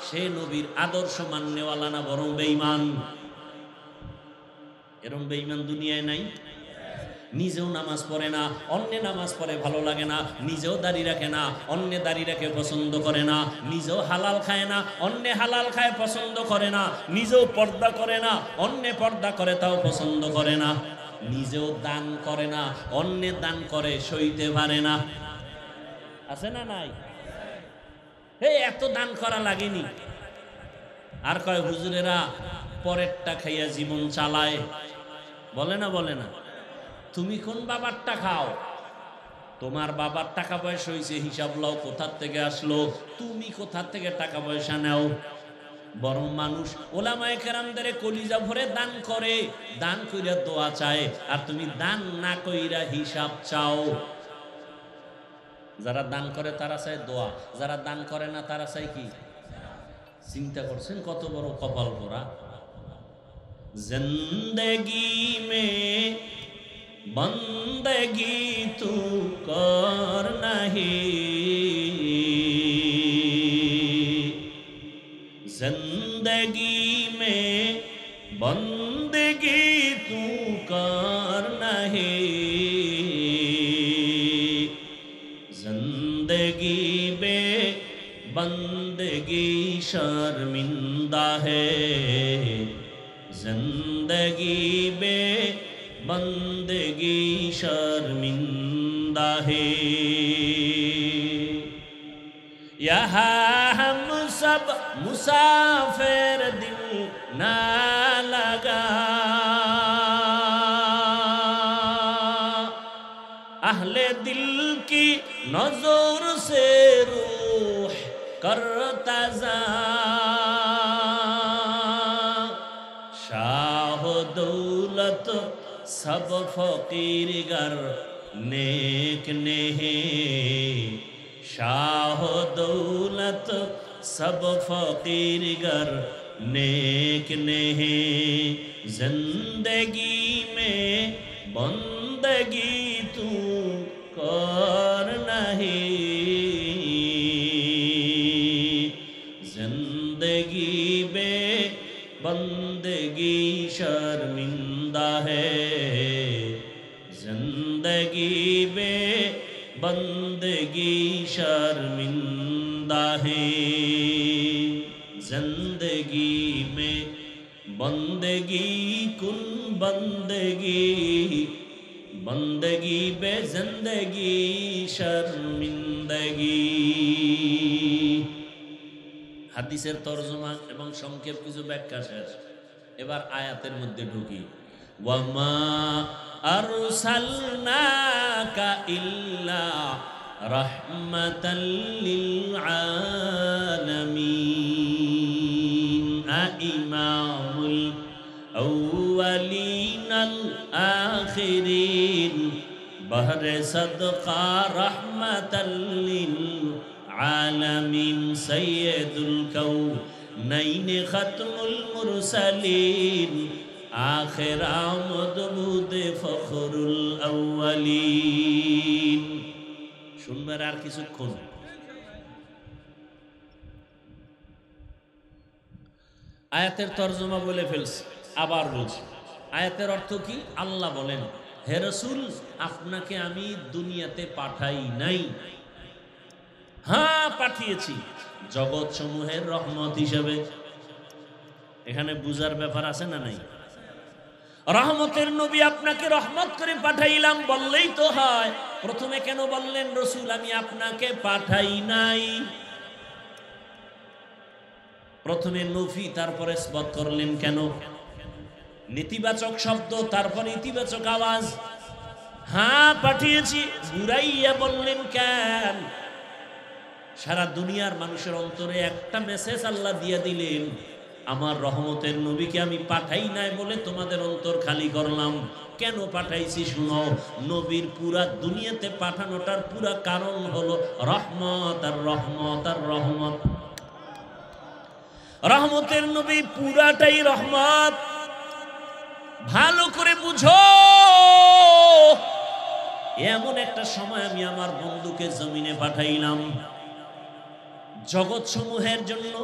সে নবীর আদর্শ মাননেওয়ালা না, বরং বেঈমান। এরকম বেঈমান দুনিয়ায় নাই? নিজেও নামাজ পড়ে না, অন্যে নামাজ পড়ে ভালো লাগে না। নিজেও দাড়ি রাখে না, অন্যে দাড়ি রাখে পছন্দ করে না। নিজেও হালাল খায় না, অন্যে হালাল খায় পছন্দ করে না। নিজেও পর্দা করে না, অন্যে পর্দা করে তাও পছন্দ করে না। নিজেও দান করে না, অন্যে দান করে সইতে পারে না। আছে না নাই? এই এত দান করা লাগেনি। আর কয় হুজুরেরা পরেরটা খাইয়া জীবন চালায়, বলে না বলে না? তুমি কোন বাবারটা খাও? তোমার বাবার টাকা পয়সা হয়েছে, হিসাব লও কোথার থেকে আসলো, তুমি কোথার থেকে টাকা পয়সা নাও। বরং মানুষ ওলামায়ে কেরামদের কলিজা ভরে দান করে, দান কইরা দোয়া চায়, আর তুমি দান না কইরা হিসাব চাও। যারা দান করে তারা চায় দোয়া, যারা দান করে না তারা চায় কি? চিন্তা করছেন কত বড় কপাল পোড়া। জিন্দেগি মে বন্দগি তু কর নাহি, जिंदगी में बंदगी तू कर नहीं, जिंदगी में बंदगी शर्मिंदा है, जिंदगी में बंदगी शर्मिंदा है। यहाँ हम सब मुसाफिर दिल ना लगा, अहले दिल की नजर से रूह करता जा, शाह दौलत सब फकीर गर नेक नहीं, शाह दौलत सब फकीर गर नेक नहीं, जिंदगी में बंदगी तू कर नहीं, जिंदगी में बंदगी शर्मिंदा है, जिंदगी में बंदगी शर्मिंदा है, जिंदगी में बंदगी कुन बंदगी, बंदगी बे जिंदगी शर्मिंदगी। হাদিসের তরজমা এবং সংক্ষেপ কিছু ব্যাখ্যা শেষ। এবার আয়াতের মধ্যে ঢুকি। ওয়ামা আরসালনাকা ইল্লা রাহমাতাল লিল আলামিন, ইমামুল আউয়ালিন আল আখিরিন, বহরে সদকা রাহমাতাল লিল আলামিন, সাইয়্যিদুল কাউনাইন খাতমুল মুরসালিন, আখির আমদ বুদে ফখরুল আউয়ালিন। শুনবার আর কিছুক্ষণ। আয়াতের তরজমা বলে ফেলছি, আবার বলছি। আয়াতের অর্থ কি? আল্লাহ বলেন, হে রাসূল, আপনাকে আমি দুনিয়াতে পাঠাই নাই, হ্যাঁ পাঠিয়েছি জগৎ সমূহের রহমত হিসেবে। এখানে বুঝার ব্যাপার আছে না নাই? রহমতের নবী আপনাকে রহমত করে পাঠাইলাম বললেই তো হয়। প্রথমে কেন বললেন রাসূল আমি আপনাকে পাঠাই নাই? প্রথমে নফি তারপরে ইসবাত করলেন কেন? নেতিবাচক শব্দ তারপরে ইতিবাচক আওয়াজ। হ্যাঁ পাঠিয়েছি ঘুরাইয়া বললেন কেন? সারা দুনিয়ার মানুষের অন্তরে একটা মেসেজ আল্লাহ দিয়ে দিলেন, আমার রহমতের নবীকে আমি পাঠাই নাই বলে তোমাদের অন্তর খালি করলাম। কেন পাঠাইছি শুনো। নবীর পুরা দুনিয়াতে পাঠানোটার পুরা কারণ হলো রহমত আর রহমত আর রহমত। রহমতের নবী পুরাটাই রহমত। ভালো করে বুঝো, এমন একটা সময় আমি আমার বন্ধুকে জমিনে পাঠাইলাম জগৎ সমূহের জন্য।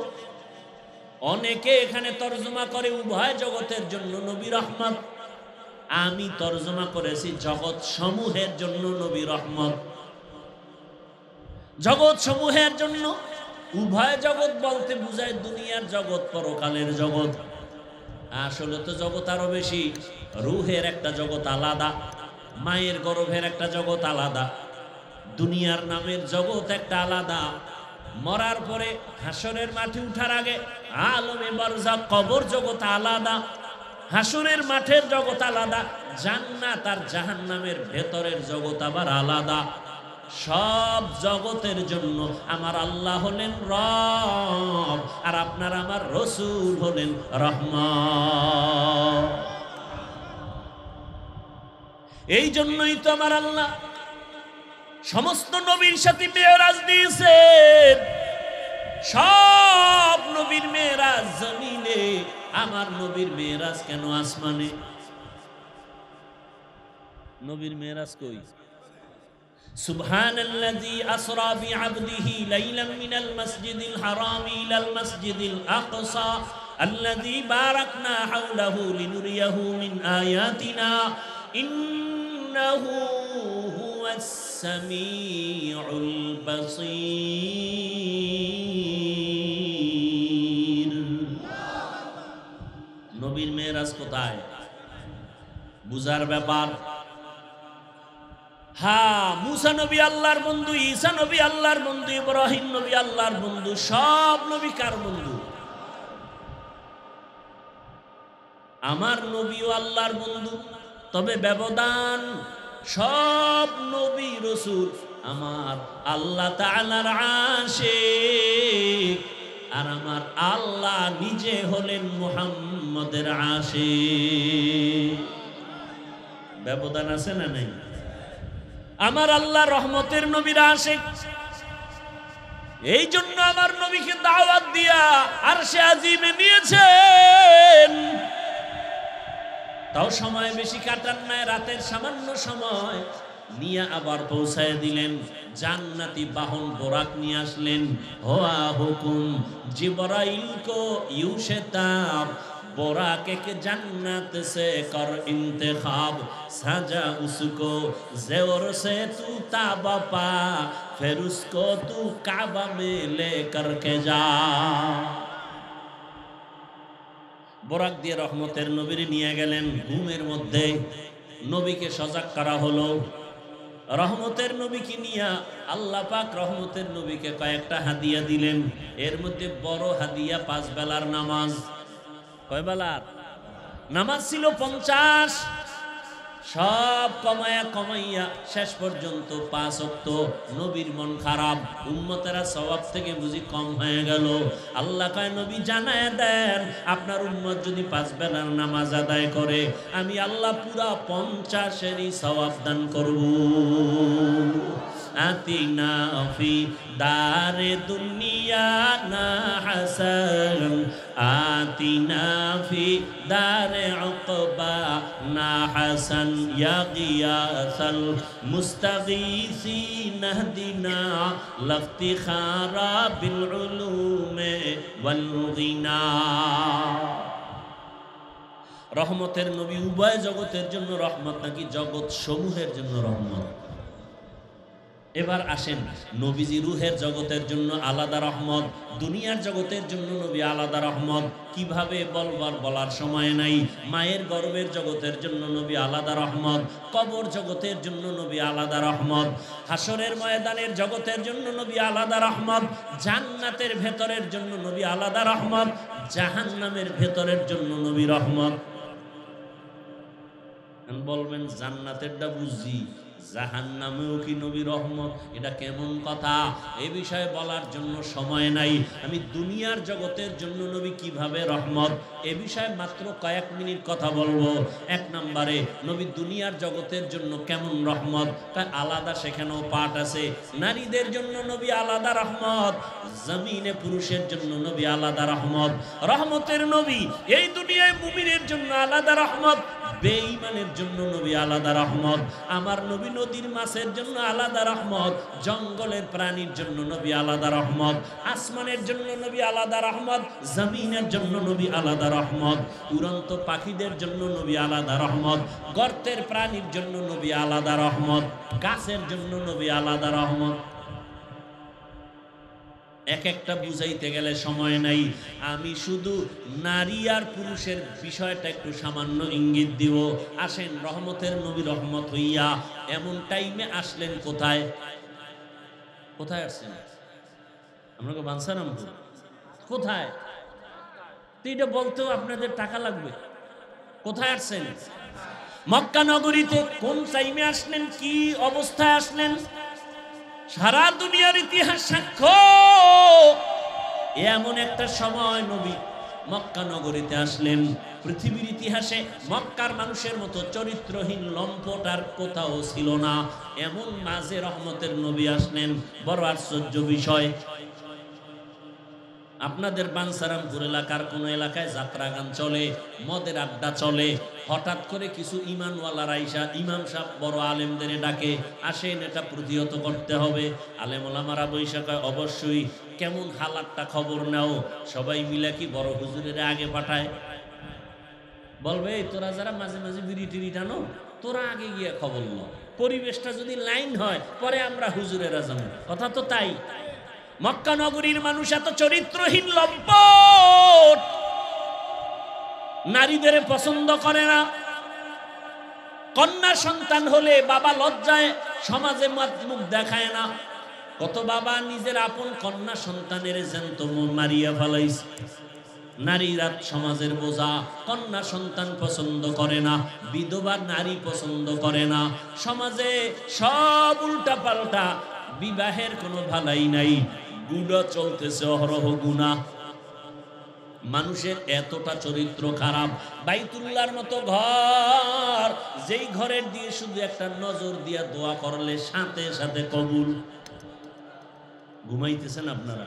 অনেকে এখানে তরজমা করে উভয় জগতের জন্য নবী রহমত, আমি তরজমা করেছি জগৎ সমূহের জন্য নবী রহমত। জগৎ সমূহের জন্য, উভয় জগৎ বলতে বুঝায় দুনিয়ার জগৎ পরকালের জগৎ। আসলে তো জগৎ আরো বেশি। রুহের একটা জগৎ আলাদা, মায়ের গর্ভের একটা জগৎ আলাদা, দুনিয়ার নামের জগৎ একটা আলাদা, মরার পরে হাসরের মাঠে উঠার আগে আলমে বারজাখ কবর জগৎ আলাদা, হাসরের মাঠের জগৎ আলাদা, জান্নাত আর জাহান্নামের ভেতরের জগৎ আবার আলাদা। সব জগতের জন্য আমার আল্লাহ হলেন রব, আর আপনার আমার রসূল হলেন রহমান। এই জন্যই তো আমার আল্লাহ সমস্ত নবীর সাথে মেরাজ দিয়েছেন। সব নবীর মেরাজ জমিনে, আমার নবীর মেরাজ কেন আসমানে? নবীর মেরাজ কই? সুবহানাল্লাযী আসরা বিআবদিহি লাইলাম মিনাল মাসজিদিল হারামি ইলাল মাসজিদিল আকসা আল্লাযী বারাকনা হাওলাহু লিনুরিয়াহু মিন আয়াতিনা ইন্নাহু হুয়াস সামিউল বাসীর। নবীর মেরাজ কোথায়? বুঝার ব্যাপার। হ্যাঁ, মুসা নবী আল্লাহর বন্ধু, ঈসা নবী আল্লাহর বন্ধু, ইব্রাহিম নবী আল্লাহর বন্ধু। সব নবী কার বন্ধু? আমার নবীও আল্লাহর বন্ধু, তবে ব্যবধান। সব নবী রাসূল আমার আল্লাহ তাআলার আশিক, আর আমার আল্লাহ নিজে হলেন মুহাম্মদের আশিক। ব্যবধান আছে না নাই? আমার আল্লাহ রহমতের নবীর আশিক, এই জন্য আমার নবীকে দাওয়াত দিয়া আরশে আজিমে নিয়েছেন। তাও সময় বেশি কাটান নাই, রাতের সামান্য সময় নিয়ে আবার পৌঁছায় দিলেন। জান্নাতি বাহন বোরাক নিয়ে আসলেন। হোয়া হুকুম জিবরাইল কো ইউশতাব बोराके के जन्नत से कर इंतखाब सजा उसको ज़ेवर से तू ताबा पा फिर उसको तू काबा में ले करके जा। बोराक दिए रहमतेर नबीर निये गेलेन घुमेर मध्य नबीके सजाग करा हलो। रहमतेर नबी की निया आल्लाह पाक रहमतेर नबी के कयेकटा हादिया दिलेन। एर मध्य बड़ो हादिया 5 बेलार नामाज। কয় বেলার নামাজ ছিল 50। সব কমায়া কমাইয়া শেষ পর্যন্ত 5 ওয়াক্ত। নবীর মন খারাপ, উম্মতেরা সওয়াব থেকে বুঝি কম হয়ে গেল। আল্লাহ কয় নবী জানায় দেন, আপনার উম্মত যদি 5 বেলার নামাজ আদায় করে আমি আল্লাহ পুরা 50-এরই সওয়াব দান করব। আতিনা ফি দারে দুনিয়া না হাসান আতিনা ফি দারে উকবা না হাসান ইয়া গিয়াসাল মুস্তাগীসিন নাহদিনা লাফতিখারা বিল উলুমে ওয়াল গিনা। রহমতের নবী উভয় জগতের জন্য রহমত নাকি জগৎ সমূহের জন্য রহমত? এবার আসেন, নবীজি রুহের জগতের জন্য আলাদা রহমত, দুনিয়ার জগতের জন্য নবী আলাদা রহমত। কিভাবে বলার সময় নাই। মায়ের গর্ভের জগতের জন্য নবী আলাদা রহমত, কবর জগতের জন্য নবী আলাদা রহমত, হাসরের ময়দানের জগতের জন্য নবী আলাদা রহমত, জান্নাতের ভেতরের জন্য নবী আলাদা রহমত, জাহান্নামের ভেতরের জন্য নবী রহমত। বলবেন জান্নাতেরটা বুঝি, জাহান্নামেও কি নবী রহমত? এটা কেমন কথা? এই বিষয়ে বলার জন্য সময় নাই। আমি দুনিয়ার জগতের জন্য নবী কিভাবে রহমত এ বিষয়ে মাত্র কয়েক মিনিট কথা বলবো। 1 নম্বরে নবী দুনিয়ার জগতের জন্য কেমন রহমত, তাই আলাদা সেখানেও পাঠ আছে। নারীদের জন্য নবী আলাদা রহমত, জমিনে পুরুষের জন্য নবী আলাদা রহমত। রহমতের নবী এই দুনিয়ায় মুমিনের জন্য আলাদা রহমত, বেঈমানের জন্য নবী আলাদা রহমত। আমার নবী নদীর মাছের জন্য আলাদা রহমত, জঙ্গলের প্রাণীর জন্য নবী আলাদা রহমত, আসমানের জন্য নবী আলাদা রহমত, জমিনের জন্য নবী আলাদা রহমত, উড়ন্ত পাখিদের জন্য নবী আলাদা রহমত, গর্তের প্রাণীর জন্য নবী আলাদা রহমত, গাছের জন্য নবী আলাদা রহমত। এক একটা বুঝাইতে গেলে সময় নাই। আমি শুধু নারী আর পুরুষের বিষয়টা একটু সামান্য ইঙ্গিত দিব। আসেন, রহমতের নবী রহমত হইয়া এমন টাইমে আসলেন কোথায়? কোথায় আসছেন? আপনাকে বাঞ্ছারামপুর কোথায়? তো এটা বলতেও আপনাদের টাকা লাগবে। কোথায় আসছেন? মক্কা নগরীতে কোন টাইমে আসলেন, কি অবস্থায় আসলেন? সারা দুনিয়ার ইতিহাস সাক্ষ্য এমন একটা সময় নবী মক্কা নগরীতে আসলেন, পৃথিবীর ইতিহাসে মক্কার মানুষের মতো চরিত্রহীন লম্পট আর কোথাও ছিল না। এমন মাঝে রহমতের নবী আসলেন। বড় আশ্চর্য বিষয়, আপনাদের বাঞ্ছারামপুর এলাকার কোন এলাকায় যাত্রা গান চলে, মদের আড্ডা চলে, হঠাৎ করে কিছু ইমানওয়ালারা আইসা ইমাম সাহেব বড় আলেমদের ডাকে, আসেন এটা প্রতিহত করতে হবে। আলেম ওলামারা বৈশাখায় অবশ্যই কেমন হালাতটা খবর নাও। সবাই মিলে কি বড় হুজুরের আগে পাঠায়, বলবে তোরা যারা মাঝে মাঝে বিড়ি টিড়ি টানো, তোরা আগে গিয়ে খবর নাও, পরিবেশটা যদি লাইন হয় পরে আমরা হুজুরেরা যাবো। কথা তো তাই। মক্কা নগরীর মানুষ এত চরিত্রহীন লম্পট, নারীদের পছন্দ করে না। কন্যা সন্তান হলে বাবা লজ্জায় সমাজে মুখ দেখায় না। কত বাবা নিজের আপন কন্যা সন্তানের জ্যান্ত মারিয়া ফেলাইছে। নারীরা সমাজের বোঝা, কন্যা সন্তান পছন্দ করে না, বিধবা নারী পছন্দ করে না। সমাজে সব উল্টা পাল্টা, বিবাহের কোনো ভালাই নাই, গুণা চলতেছে অহরহ গুণা। মানুষের এতটা চরিত্র খারাপ। বাইতুল্লাহর মতো ঘর, যেই ঘরের দিয়ে শুধু একটা নজর দিয়া দোয়া করলে সাথে সাথে কবুল। ঘুমাইতেছেন আপনারা?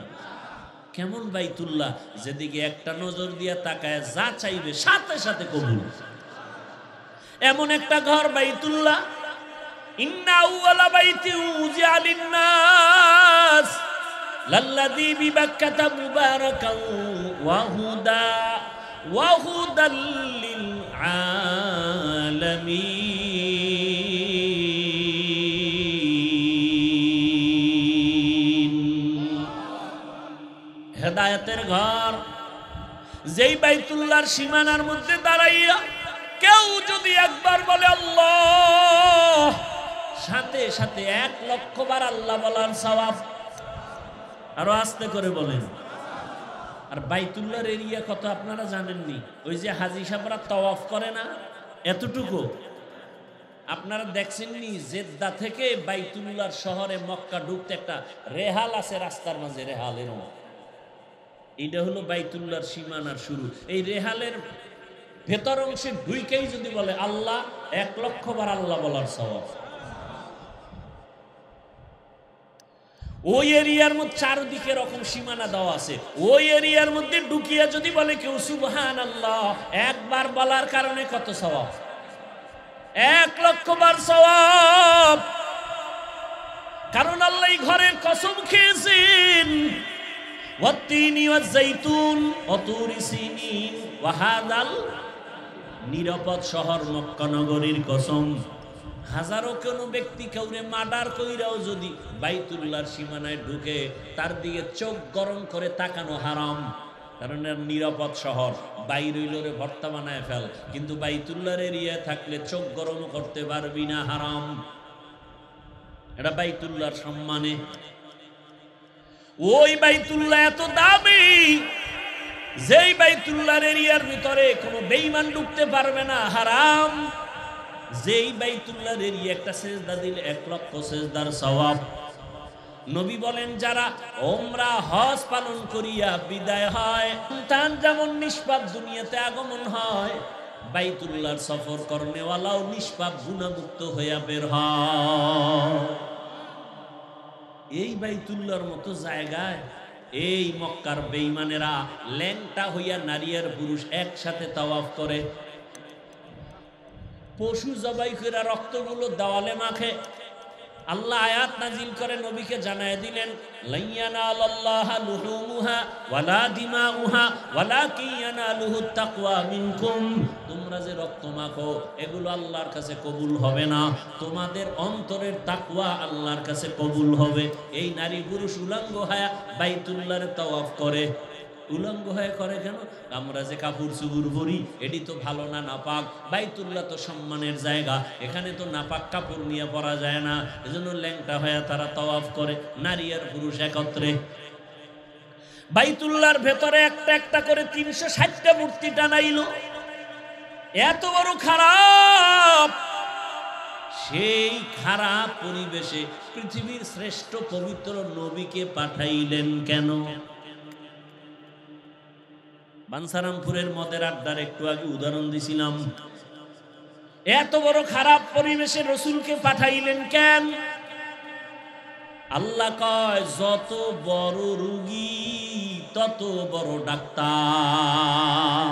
কেমন বাইতুল্লাহ, যেদিকে একটা নজর দিয়া তাকায় যা চাইবে সাথে সাথে কবুল। এমন একটা ঘর বাইতুল্লাহ। ইন্না আউওয়ালা বাইতি উযিআ লিন-নাস লাল্লাযী বিবাক্কাতা মুবারাকান ওয়া হুদাল লিল আলামিন। হেদায়েতের ঘর, যেই বাইতুল্লাহর সীমানার মধ্যে দাঁড়াইয়া কেউ যদি একবার বলে আল্লাহ, সাথে সাথে 1,00,000 বার আল্লাহ বলার সওয়াব। আরো আস্তে করে বলেন। আর বাইতুল্লাহর এরিয়া কত আপনারা জানেননি? ওই যে হাজী সাহেবরা তাওয়াফ করে না, এতটুকু আপনারা দেখছেননি? জেদ্দা থেকে বাইতুল্লাহর শহরে মক্কা ঢুকতে একটা রেহাল আছে রাস্তার মাঝে, রেহালের মতো। এটা হলো বাইতুল্লাহর সীমানার শুরু। এই রেহালের ভেতর অংশে ঢুইকেই যদি বলে আল্লাহ, 1,00,000 বার আল্লাহ বলার সওয়াব। ওই এরিয়ার মধ্যে চারদিকে রকম সীমানা দেওয়া আছে। ওই এরিয়ার মধ্যে ঢুকিয়া যদি বলে কেউ সুবহানাল্লাহ, একবার বলার কারণে কত সওয়াব? 1,00,000 বার সওয়াব। কারণ আল্লাহ এই ঘরের কসম খেয়েছেন, ওয়াত্তিনি ওয়াজ-যাইতুন ওয়া তুরি সিনিন ওয়া হাযাল, নিরাপদ শহর মক্কা নগরীর কসম। হাজারো কোনো ব্যক্তি কাউরে মার্ডার কইরাও যদি বাইতুল্লাহর সীমানায় ঢুকে, তার দিকে চোখ গরম করে তাকানো হারাম। কারণ নিরাপদ শহর, বাইর হইলরে ভর্তা বানায় ফেল, কিন্তু বাইতুল্লাহর এরিয়ায় থাকলে চোখ গরম করতে পারবি না, হারাম। এটা বাইতুল্লাহর সম্মানে। ওই বাইতুল্লাহ এত দামি, যেই বাইতুল্লাহর এরিয়ার ভিতরে কোনো বেঈমান ঢুকতে পারবে না, হারাম। যেই বাইতুল্লাহর এরিয়া একটা সেজদা দিলে 1,00,000 সেজদার সওয়াব। নবী বলেন, যারা ওমরা হজ পালন করিয়া বিদায় হয়, সন্তান যেমন নিষ্পাপ দুনিয়াতে আগমন হয়, বাইতুল্লাহর সফর করনেওয়ালাও নিষ্পাপ গুনাহমুক্ত হইয়া বের হয়। এই বাইতুল্লাহর মতো জায়গায় এই মক্কার বেঈমানেরা ল্যাংটা হইয়া নারী আর পুরুষ একসাথে তাওয়াফ করে। পশু জবাই করে রক্তগুলো দেওয়ালে মাখে। আল্লাহ আয়াত নাজিল করে নবীকে জানায় দিলেন, লাইয়ানালাল্লাহা লুহুমুহা ওয়ালা দিমাউহা ওয়ালাকিন ইয়ানালুহুত তাকওয়া মিনকুম। তোমরা যে রক্ত মাখো এগুলো আল্লাহর কাছে কবুল হবে না, তোমাদের অন্তরের তাকওয়া আল্লাহর কাছে কবুল হবে। এই নারী পুরুষ উলঙ্গ হয়ে বাইতুল্লাহর তাওয়াফ করে। উলঙ্গ হয়ে করে কেন? আমরা যে কাপড় চুপুর পরি এটি তো ভালো না, নাপাক। বাইতুল্লাহ তো সম্মানের জায়গা, এখানে তো নাপাক কাপড় নিয়ে পরা যায় না, এজন্য ল্যাংটা হয়ে তারা তাওয়াফ করে, নারী আর পুরুষ একত্রে। বাইতুল্লাহর ভেতরে একটা একটা করে 360টা মূর্তি টানাইলো। এত বড় খারাপ, সেই খারাপ পরিবেশে পৃথিবীর শ্রেষ্ঠ পবিত্র নবীকে পাঠাইলেন কেন? বাঞ্ছারামপুরের মদের আড্ডার একটু আগে উদাহরণ দিছিলাম। এত বড় খারাপ পরিবেশে রসুলকে পাঠাইলেন কেন? আল্লাহ কয়, যত বড় রোগী তত বড় ডাক্তার।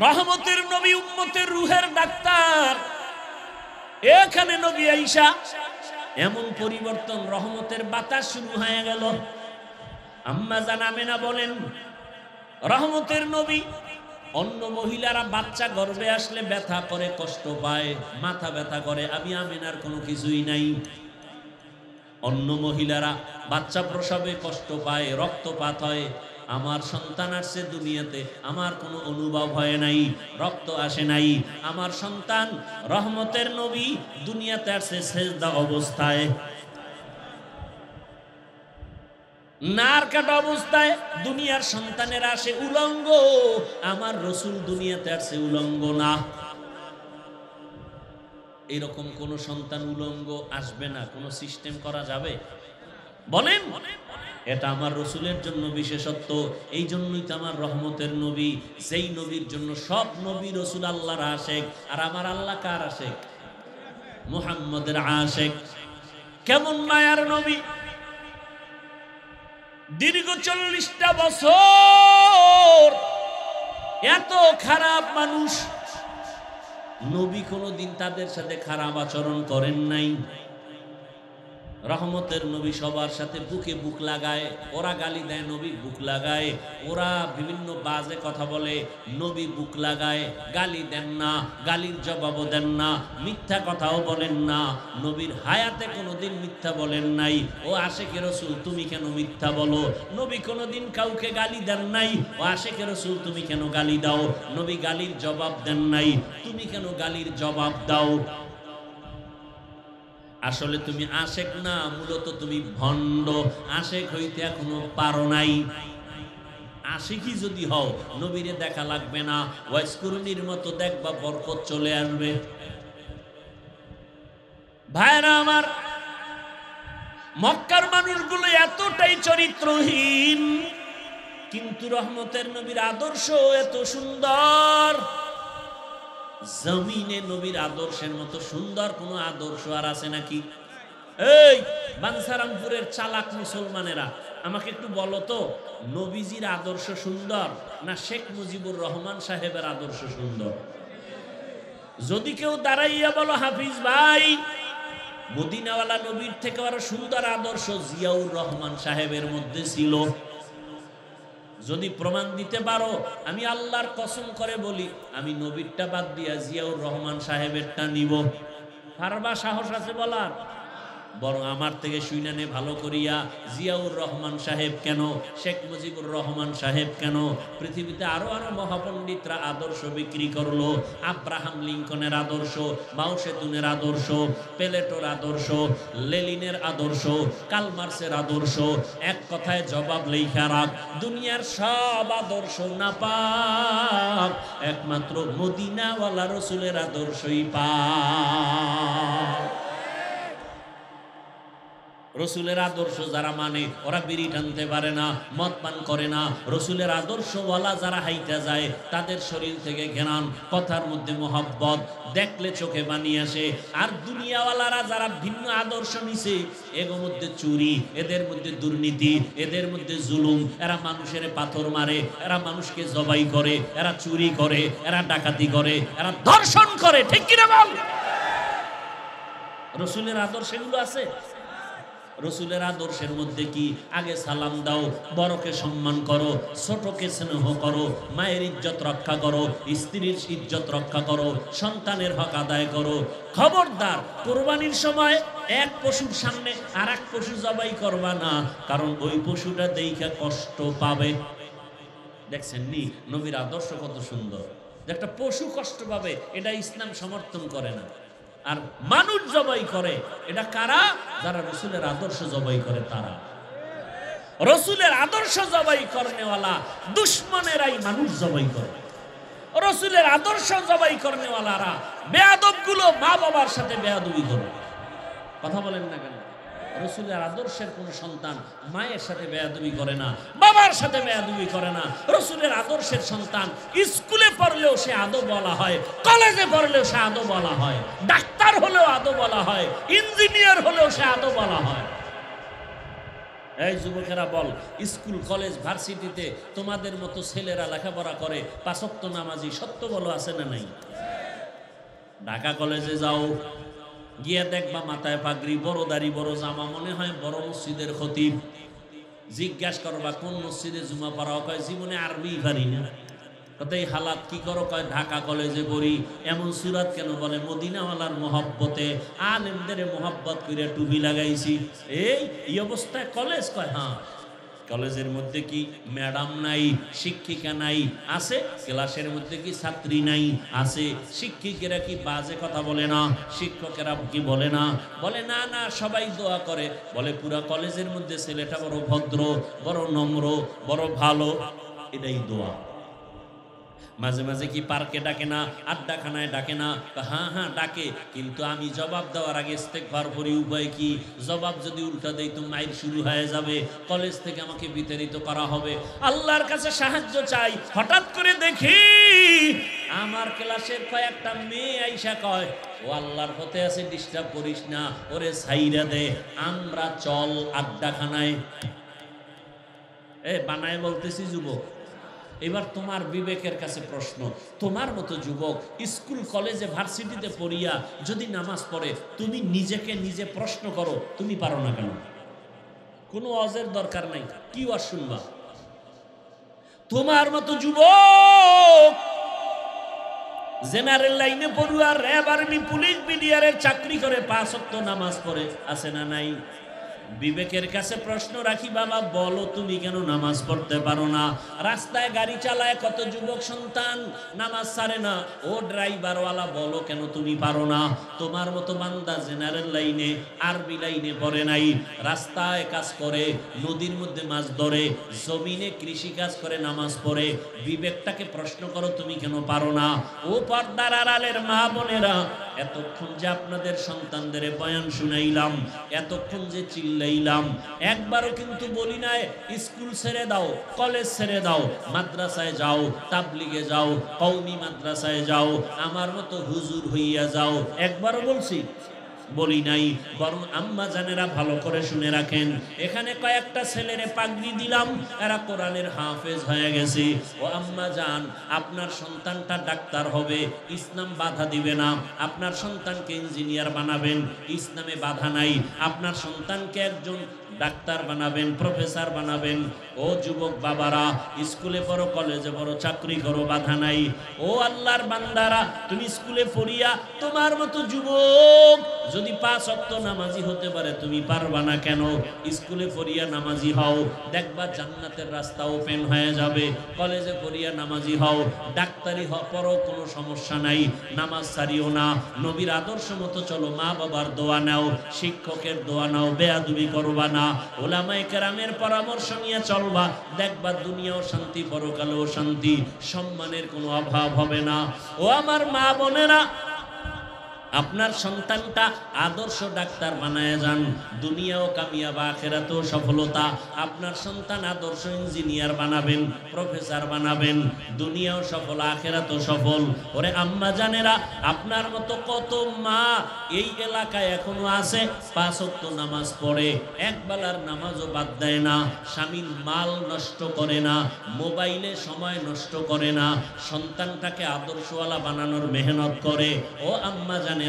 রহমতের নবী উম্মতের রুহের ডাক্তার। এখানে নবী আইসা এমন পরিবর্তন, রহমতের বাতাস শুরু হয়ে গেল। আম্মা জান আমেনা বলেন, রহমতের নবী, অন্য মহিলারা বাচ্চা গর্ভে আসলে ব্যথা করে, কষ্ট পায়, মাথা ব্যথা করে, আমি আমেনার কোনো কিছুই নাই। অন্য মহিলারা বাচ্চা প্রসবে কষ্ট পায়, রক্তপাত হয়, আমার সন্তান আসছে দুনিয়াতে, আমার কোনো অনুভব হয় নাই, রক্ত আসে নাই। আমার সন্তান রহমতের নবী দুনিয়াতে আসছে সেজদা অবস্থায়, নার কাটা অবস্থায়। দুনিয়ার সন্তানেরা আসে উলঙ্গ, আমার রসুল দুনিয়াতে আসছে উলঙ্গ না। এরকম কোন সন্তান উলঙ্গ আসবে না, কোন সিস্টেম করা যাবে? বলেন, এটা আমার রসুলের জন্য বিশেষত্ব। এই জন্যই তো আমার রহমতের নবী, সেই নবীর জন্য সব নবী রসুল আল্লাহর আশেক। আর আমার আল্লাহ কার আশেক? মুহাম্মদের আশেক। কেমন মায়ার নবী! দীর্ঘ 40টা বছর এত খারাপ মানুষ, নবী কোনদিন তাদের সাথে খারাপ আচরণ করেন নাই। রহমতের নবী সবার সাথে বুকে বুক লাগায়। ওরা গালি দেয়, নবী বুক লাগায়। ওরা বিভিন্ন বাজে কথা বলে, নবী বুক লাগায়। গালি দেন না, গালির জবাবও দেন না, মিথ্যা কথাও বলেন না। নবীর হায়াতে কোনোদিন মিথ্যা বলেন নাই। ও আশেকে রসুল, তুমি কেন মিথ্যা বলো? নবী কোনোদিন কাউকে গালি দেন নাই। ও আশেকে রসুল, তুমি কেন গালি দাও? নবী গালির জবাব দেন নাই। তুমি কেন গালির জবাব দাও? আসলে তুমি আশেক না, মূলত তুমি ভণ্ড। আশেক হইতে এখনো পারো নাই। আশিকই যদি হও, নবীরে দেখা লাগবে না, ওয়াইসকুরুনির মতো দেখবা বরকত চলে আসবে। ভাইরা আমার, মক্কার মানুষগুলো এতটাই চরিত্রহীন, কিন্তু রহমতের নবীর আদর্শ এত সুন্দর। জমিনে নবীর আদর্শের মতো সুন্দর কোন আদর্শ আর আছে নাকি? এই বাঞ্ছারামপুরের চালাক মুসলমানেরা, আমাকে একটু বলো তো, নবীজির আদর্শ সুন্দর না শেখ মুজিবুর রহমান সাহেবের আদর্শ সুন্দর? যদি কেউ দাঁড়াইয়া বলো, হাফিজ ভাই, মদিনাওয়ালা নবীর থেকে আরো সুন্দর আদর্শ জিয়াউর রহমান সাহেবের মধ্যে ছিল, যদি প্রমাণ দিতে পারো, আমি আল্লাহর কসম করে বলি, আমি নবীরটা বাদ দিয়া জিয়াউর রহমান সাহেবেরটা নিব। পারবা? সাহস আছে বলার? বরং আমার থেকে শুইনা নে ভালো করিয়া, জিয়াউর রহমান সাহেব কেন, শেখ মুজিবুর রহমান সাহেব কেন? পৃথিবীতে আরো আরো মহাপণ্ডিতরা আদর্শ বিক্রি করলো। আব্রাহাম লিঙ্কনের আদর্শ, মাও সেতুনের আদর্শ, প্লেটোর আদর্শ, লেনিনের আদর্শ, কার্ল মার্ক্সের আদর্শ। এক কথায় জবাব লেখা রাখ, দুনিয়ার সব আদর্শ নাপাক, একমাত্র মদিনাওয়ালা রসুলের আদর্শই পাক। রসুলের আদর্শ যারা মানে, ওরা বিড়ি টানতে পারে না, মদ পান করে না। রসুলের আদর্শওয়ালা যারা হাইটা যায়, তাদের শরীর থেকে ঘেরান, কথার মধ্যে মোহাব্বত, দেখলে চোখে বানিয়ে আসে। আর দুনিয়াওয়ালারা যারা ভিন্ন আদর্শ নিছে, এর মধ্যে চুরি, এদের মধ্যে দুর্নীতি, এদের মধ্যে জুলুম, এরা মানুষের পাথর মারে, এরা মানুষকে জবাই করে, এরা চুরি করে, এরা ডাকাতি করে, এরা ধর্ষণ করে। ঠিক কিনা বল? রসুলের আদর্শ এগুলো আছে? রসুলের আদর্শের মধ্যে কি? আগে সালাম দাও, বড়কে সম্মান করো, ছোটকে স্নেহ করো, মায়ের ইজ্জত রক্ষা করো, স্ত্রীর ইজ্জত রক্ষা করো, সন্তানের হক আদায় করো। খবরদার, কোরবানির সময় এক পশুর সামনে আর এক পশু জবাই করবা না, কারণ ওই পশুটা দেখে কষ্ট পাবে। দেখছেন নি নবীর আদর্শ কত সুন্দর? একটা পশু কষ্ট পাবে, এটা ইসলাম সমর্থন করে না। আর মানুষ জবাই করে, এটা কারা? যারা রসুলের আদর্শ জবাই করে তারা। রসুলের আদর্শ জবাই করনেওয়ালা দুশ্মনেরাই মানুষ জবাই করে। রসুলের আদর্শ জবাই করনেওয়ালারা বেয়াদবগুলো মা বাবার সাথে বেয়াদবি করে। কথা বলেন না কেন? রসুলের আদর্শের কোন সন্তান মায়ের সাথে বেয়াদবি করে না, বাবার সাথে বেয়াদবি করে না। রসুলের আদর্শের সন্তান স্কুলে পড়লেও সে আদব বলা হয়, কলেজে পড়লেও সে আদব বলা হয়, ডাক্তার হলেও আদব বলা হয়, ইঞ্জিনিয়ার হলেও সে আদব বলা হয়। এই যুবকেরা বল, স্কুল কলেজ ভার্সিটিতে তোমাদের মতো ছেলেরা লেখাপড়া করে, পাঁচ ওয়াক্ত নামাজি, সত্য বলো আছে না নাই? ঢাকা কলেজে যাও, গিয়ে দেখবা মাথায় পাগড়ি, বড় দাড়ি, বড় জামা, মনে হয় বড় মসজিদের খতিব। জিজ্ঞাসা করবা কোন মসজিদে জুমা পড়াও? কয় জীবনে আরবি পারি না। এই হালাত কি করো? কয় ঢাকা কলেজে পড়ি। এমন সুরাত কেন? বলে মদিনাওয়ালার মহব্বতে, আলেমদের মহব্বত করে টুপি লাগাইছি। এই অবস্থায় কলেজ? কয় হ্যাঁ। কলেজের মধ্যে কি ম্যাডাম নাই, শিক্ষিকা নাই? আছে। ক্লাসের মধ্যে কি ছাত্রী নাই? আছে। শিক্ষিকেরা কি বাজে কথা বলে না? শিক্ষকেরা কি বলে না? বলে না না, সবাই দোয়া করে। বলে পুরা কলেজের মধ্যে ছেলেটা বড় ভদ্র, বড় নম্র, বড় ভালো, এটাই দোয়া। মাঝে মাঝে কি পার্কে ডাকে না, আড্ডাখানায় ডাকে না? হ্যাঁ হ্যাঁ ডাকে, কিন্তু আমি জবাব দেওয়ার আগে ইস্তেগফার করি। উপায় কি? জবাব যদি উল্টা দেই তো মাইর শুরু হয়ে যাবে, কলেজ থেকে আমাকে বিতাড়িত করা হবে। আল্লাহর কাছে সাহায্য চাই। হঠাৎ করে দেখি আমার ক্লাসের কয়েকটা মেয়ে আইসা কয়, ও আল্লাহর পথে আছে, ডিস্টার্ব করিস না, ওরে ছাইরা দে, আমরা চল আড্ডাখানায়। বানায় বলতেছি যুবক। এবার তোমার বিবেকের কাছে প্রশ্ন, তোমার মতো যুবক স্কুল কলেজে ভার্সিটিতে পড়িয়া যদি নামাজ পড়ে, তুমি নিজেকে নিজে প্রশ্ন করো, তুমি পারো না কেন? কোনো ওয়াজের দরকার নাই, কি ওয়াজ শুনবা? তোমার মতো যুবক জেনারেল লাইনে পড়ুয়া, র্যাব, আর্মি, পুলিশ, বিডিআরের চাকরি করে, 5 ওয়াক্ত নামাজ পড়ে, আছে না নাই? বিবেকের কাছে প্রশ্ন রাখি, বাবা বলো তুমি কেন নামাজ পড়তে পারো না? রাস্তায় গাড়ি চালায় কত যুবক সন্তান নামাজ ছাড়ে না। ও ড্রাইভারওয়ালা, বলো কেন তুমি পারো না? তোমার মতো বান্দা জেনারেল লাইনে, আরবি লাইনে পড়ে নাই, রাস্তায় কাজ করে, নদীর মধ্যে মাছ ধরে, জমিনে কৃষি কাজ করে, নামাজ পড়ে। বিবেকটাকে প্রশ্ন করো, তুমি কেন পারো না? ও পর্দার আড়ালের মা বোনেরা, এতক্ষণ যে আপনাদের সন্তানদের বয়ান শুনাইলাম, এতক্ষণ যে চিল্লাইলাম, একবারও কিন্তু বলি নাই স্কুল ছেড়ে দাও, কলেজ ছেড়ে দাও, মাদ্রাসায় যাও, তাবলিগে যাও, কওমি মাদ্রাসায় যাও, আমার মতো হুজুর হইয়া যাও। একবারও বলছি? বলি নাই। বরং আম্মা জানেরা ভালো করে শুনে রাখেন, এখানে কয়েকটা ছেলেরে পাগড়ি দিলাম, এরা কোরআনের হাফেজ হয়ে গেছে। ও আম্মা জান, আপনার সন্তানটা ডাক্তার হবে, ইসলাম বাধা দিবে না। আপনার সন্তানকে ইঞ্জিনিয়ার বানাবেন, ইসলামে বাধা নাই। আপনার সন্তানকে একজন ডাক্তার বানাবেন, প্রফেসর বানাবেন। ও যুবক বাবারা, স্কুলে পড়ো, কলেজে পড়ো, চাকরি করো, বাধা নাই। ও আল্লাহর বান্দারা, তুমি স্কুলে পড়িয়া তোমার মতো যুবক যদি 5 ওয়াক্ত নামাজি হতে পারে, তুমি পারবা না কেন? স্কুলে পড়িয়া নামাজি হও, দেখবা জান্নাতের রাস্তা ওপেন হয়ে যাবে। কলেজে পড়িয়া নামাজি হও, ডাক্তারি পড়ো, কোনো সমস্যা নাই, নামাজ ছাড়িও না। নবীর আদর্শ মতো চলো, মা বাবার দোয়া নাও, শিক্ষকের দোয়া নাও, বেয়াদবি করবা না, ওলামায়ে কেরামের পরামর্শ নিয়ে চলবা, দেখবা দুনিয়াও শান্তি, পরকালেও শান্তি, সম্মানের কোনো অভাব হবে না। ও আমার মা বোনেরা, আপনার সন্তানটা আদর্শ ডাক্তার বানায় যান, দুনিয়াও কামিয়াব, আখিরাতেও সফলতা। আপনার সন্তান আদর্শ ইঞ্জিনিয়ার বানাবেন, প্রফেসর বানাবেন, দুনিয়াও সফল, আখিরাতেও সফল। ওরে আম্মা জানেরা, আপনার মতো কত মা এই এলাকায় এখনো আছে, 5 ওয়াক্ত নামাজ পড়ে, একবেলার নামাজও বাদ দেয় না, স্বামীর মাল নষ্ট করে না, মোবাইলে সময় নষ্ট করে না, সন্তানটাকে আদর্শওয়ালা বানানোর মেহনত করে। ও আম্মা জানে,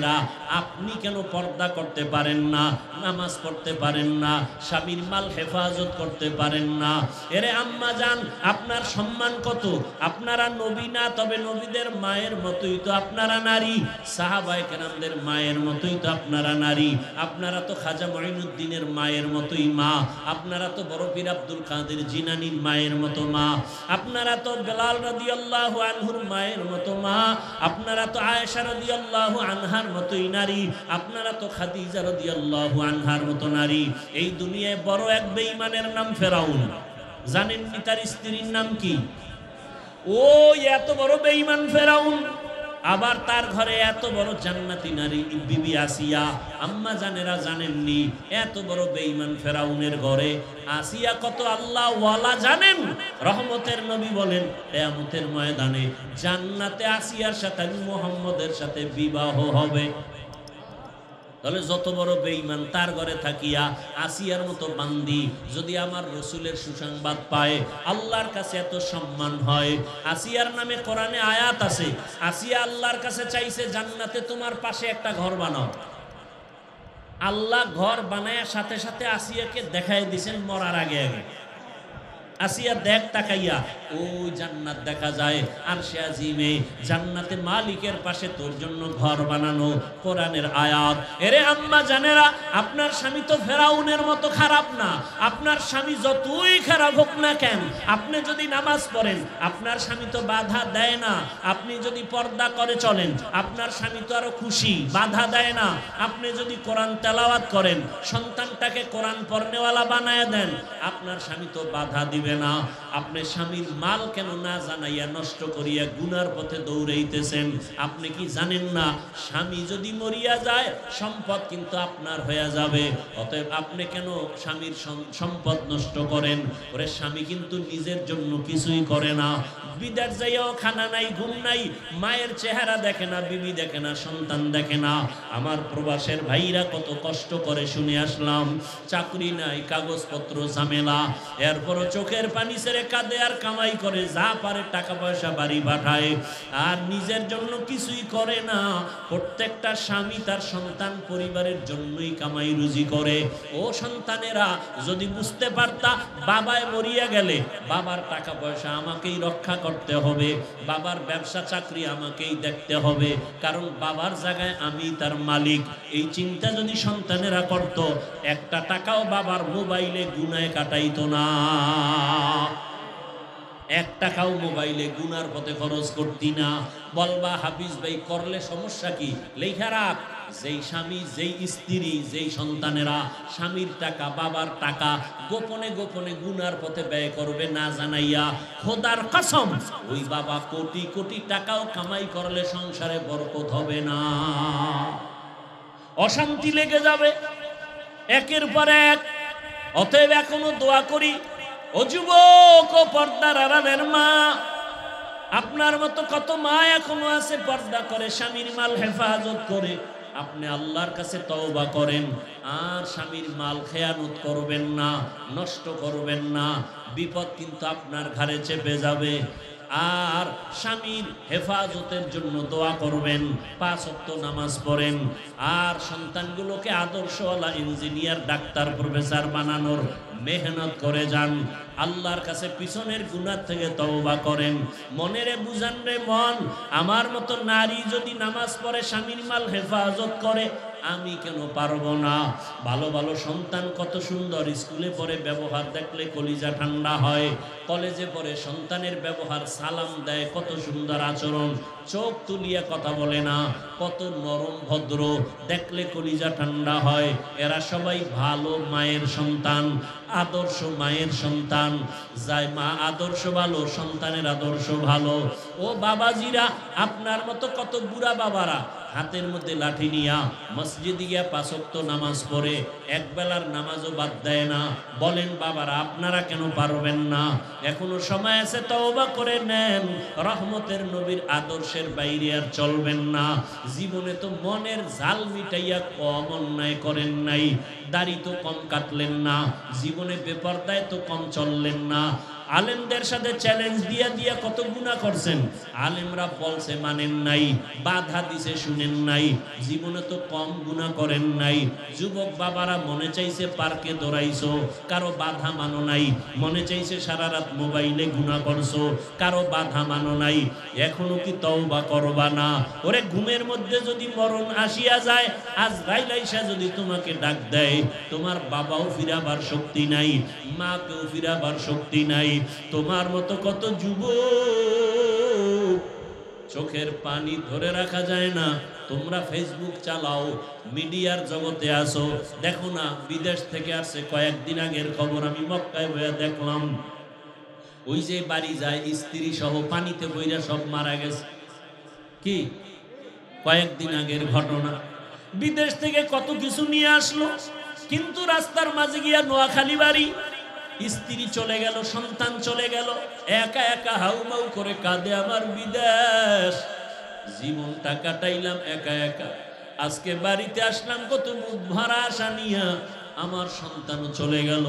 আপনি কেন পর্দা করতে পারেন না, নামাজ পড়তে পারেন না, স্বামীর মাল হেফাজত করতে পারেন না? এরে আম্মা জান, আপনার সম্মান কত? আপনারা নবী না, তবে নবীদের মায়ের মতোই তো আপনারা নারী, সাহাবায়ে কেরামদের মায়ের মতোই তো আপনারা নারী। আপনারা তো খাজা মঈনুদ্দিনের মায়ের মতোই মা, আপনারা তো বড় পীর আব্দুল কাদের জিলানীর মায়ের মতো মা, আপনারা তো বেলাল রাদিয়াল্লাহু আনহুর মায়ের মতো মা, আপনারা তো আয়েশা রাদিয়াল্লাহু আনহার আনহার মতোই নারী, আপনারা তো খাদিজা রাদিয়াল্লাহু আনহার মতো নারী। এই দুনিয়ায় বড় এক বেঈমানের নাম ফেরাউন। জানেননি তার স্ত্রীর নাম কি? ওই এত বড় বেঈমান ফেরাউন, আবার তার ঘরে এত বড় জান্নাতি নারী বিবি আসিয়া। আম্মা জানেরা জানেননি এত বড় বেঈমান ফেরাউনের ঘরে আসিয়া কত আল্লাহ ওয়ালা জানেন? রহমতের নবী বলেন কিয়ামতের ময়দানে জান্নাতে আসিয়ার সাথে মুহাম্মদের সাথে বিবাহ হবে। তাহলে যত বড় বেঈমান তার ঘরে থাকিয়া আসিয়ার মতো বান্দি যদি আমার রসুলের সুসংবাদ পায়, আল্লাহর কাছে এত সম্মান হয়। আসিয়ার নামে কোরআনে আয়াত আছে, আসিয়া আল্লাহর কাছে চাইছে জান্নাতে তোমার পাশে একটা ঘর বানাও। আল্লাহ ঘর বানায় সাথে সাথে আসিয়াকে দেখাই দিয়েছেন মরার আগে আগে। আসিয়া দেখ তাকাইয়া ওই জান্নাত দেখা যায়, আর সে আজিমে জান্নাতে মালিকের পাশে তোর জন্য ঘর বানানো। কোরআনের আয়াত। এরে আম্মা জানেরা, আপনার স্বামী তো ফেরাউনের মতো খারাপ না। আপনার স্বামী যতই খারাপ হোক না কেন, আপনি যদি নামাজ পড়েন আপনার স্বামী তো বাধা দেয় না। আপনি যদি পর্দা করে চলেন আপনার স্বামী তো আরো খুশি, বাধা দেয় না। আপনি যদি কোরআন তেলাওয়াত করেন, সন্তানটাকে কোরআন পড়নেওয়ালা বানায় দেন, আপনার স্বামী তো বাধা দিবে না। আপনি স্বামীর মাল কেন না জানাইয়া নষ্ট করিয়া গুনার পথে দৌড়াইতেছেন? আপনি কি জানেন না স্বামী যদি মরিয়া যায় সম্পদ কিন্তু আপনার হয়ে যাবে? অতএব আপনি কেন স্বামীর সম্পদ নষ্ট করেন? ওরে স্বামী কিন্তু নিজের জন্য কিছুই করে না। বিদেশ যাইয়াও খানা নাই, ঘুম নাই, মায়ের চেহারা দেখে না, বিবি দেখে না, সন্তান দেখে না। আমার প্রবাসের ভাইরা কত কষ্ট করে শুনে আসলাম। চাকরি নাই, কাগজপত্র ঝামেলা, এরপরও চোখের পানি ছেড়ে কাঁদে আর কামাই করে, যা পারে টাকা পয়সা বাড়ি পাঠায়, আর নিজের জন্য কিছুই করে না। প্রত্যেকটা স্বামী তার সন্তান পরিবারের জন্যই কামাই রুজি করে। ও সন্তানেরা, যদি বুঝতে পারতা বাবায় মরিয়া গেলে বাবার টাকা পয়সা আমাকেই রক্ষা করতে হবে, বাবার ব্যবসা চাকরি আমাকেই দেখতে হবে, কারণ বাবার জায়গায় আমি তার মালিক। এই চিন্তা যদি সন্তানেরা করত, একটা টাকাও বাবার মোবাইলে গুনায় কাটাইতো না। এক টাকাও মোবাইলে গুনার পথে খরচ করতি না। বলবা হাফিজ ভাই করলে সমস্যা কি? লেখা রাখ, যেই স্বামী, যেই স্ত্রী, যেই সন্তানেরা স্বামীর টাকা, বাবার টাকা গোপনে গোপনে গুনার পথে ব্যয় করবে না জানাইয়া, খোদার কসম ওই বাবা কোটি কোটি টাকাও কামাই করলে সংসারে বরকত হবে না, অশান্তি লেগে যাবে একের পর এক। অতএব এখনো দোয়া করি, ও যুবক, ও পর্দার আড়ালের মা, আপনার মতো কত মা এখনো আছে পর্দা করে, স্বামীর মাল হেফাজত করে। আপনি আল্লাহর কাছে তওবা করেন, আর স্বামীর মাল খেয়ানত করবেন না, নষ্ট করবেন না। বিপদ কিন্তু আপনার ঘাড়ে চেপে যাবে। আর স্বামীর হেফাজতের জন্য দোয়া করবেন, 5 ওয়াক্ত নামাজ পড়েন, আর সন্তানগুলোকে আদর্শওয়ালা ইঞ্জিনিয়ার, ডাক্তার, প্রফেসর বানানোর মেহনত করে যান। আল্লাহর কাছে পিছনের গুনাহ থেকে তওবা করেন। মনেরে বুঝান রে মন, আমার মতো নারী যদি নামাজ পড়ে, স্বামীর মাল হেফাজত করে, আমি কেন পারবো না? ভালো ভালো সন্তান কত সুন্দর, স্কুলে পড়ে, ব্যবহার দেখলে কলিজা ঠান্ডা হয়। কলেজে পড়ে, সন্তানের ব্যবহার, সালাম দেয়, কত সুন্দর আচরণ, চোখ তুলিয়া কথা বলে না, কত নরম ভদ্র, দেখলে কলিজা ঠান্ডা হয়। এরা সবাই ভালো মায়ের সন্তান, আদর্শ মায়ের সন্তান। যাই মা আদর্শ ভালো, সন্তানের আদর্শ ভালো। ও বাবাজিরা, আপনার মতো কত বুড়া বাবারা হাতের মধ্যে লাঠি নিয়া মসজিদে গিয়া 5 ওয়াক্ত নামাজ পড়ে, এক বেলার নামাজও বাদ দেয় না। বলেন বাবারা, আপনারা কেন পারবেন না? এখনো সময় আছে, তওবা করে নেন। রহমতের নবীর আদর্শের বাইরে আর চলবেন না। জীবনে তো মনের জাল মিটাইয়া কম অন্যায় করেন নাই, দাড়ি তো কম কাটলেন না, জীবনে বেপরদায় তো কম চললেন না। আলেমদের সাথে চ্যালেঞ্জ দিয়া দিয়া কত গুনাহ করছেন, আলেমরা বলছে মানেন নাই, বাধা দিছে শুনেন নাই, জীবনে তো কম গুনাহ করেন নাই। যুবক বাবারা, মনে চাইছে পার্কে দৌড়াইছো, কারো বাধা মানো নাই। মনে চাইছে সারা রাত মোবাইলে গুনাহ করছো, কারো বাধা মানো নাই। এখনো কি তওবা করবা না? ওরে ঘুমের মধ্যে যদি মরণ আসিয়া যায়, আজরাইল আইসা যদি তোমাকে ডাক দেয়, তোমার বাবাও ফিরাবার শক্তি নাই, মাকেও ফিরাবার শক্তি নাই। তোমার মতো কত যুবক চোখের পানি ধরে রাখা যায় না। তোমরা ফেসবুক চালাও, মিডিয়ার জগতে আসো, দেখো না বিদেশ থেকে আসছে কয়েকদিন আগের খবর, আমি মক্কায় বইয়া দেখলাম। ওই যে বাড়ি যায় স্ত্রী সহ পানিতে বইরা সব মারা গেছে। কি কয়েকদিন আগের ঘটনা। বিদেশ থেকে কত কিছু নিয়ে আসলো, কিন্তু রাস্তার মাঝে গিয়া নোয়াখালী বাড়ি, স্ত্রী চলে গেল, সন্তান চলে গেল, একা একা হাউমাউ করে কাঁদে আমার বিদেশ, জীবনটা কাটাইলাম একা একা। আজকে বাড়িতে আসলাম কত মুখ ভরা আশা নিয়া, আমার সন্তানও চলে গেল,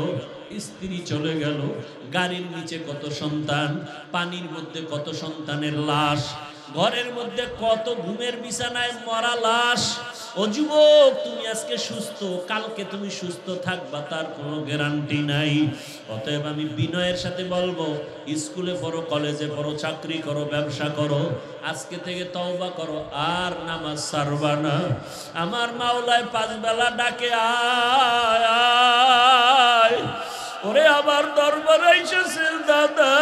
স্ত্রী চলে গেল, গাড়ির নিচে কত সন্তান, পানির মধ্যে কত সন্তানের লাশ, ঘরের মধ্যে কত ঘুমের বিছানায় মরা লাশ। ও যুবক, তুমি আজকে সুস্থ, কালকে তুমি সুস্থ থাকবা তার কোনো গ্যারান্টি নাই। অতএব আমি বিনয়ের সাথে বলবো, স্কুলে পড়ো, কলেজে পড়ো, চাকরি করো, ব্যবসা করো, আজকে থেকে তওবা করো, আর নামাজ ছাড়বা না। আমার মাওলায় 5 বেলা ডাকে, আয় আয়, ওরে আমার দরবারে এসেছে দাদা,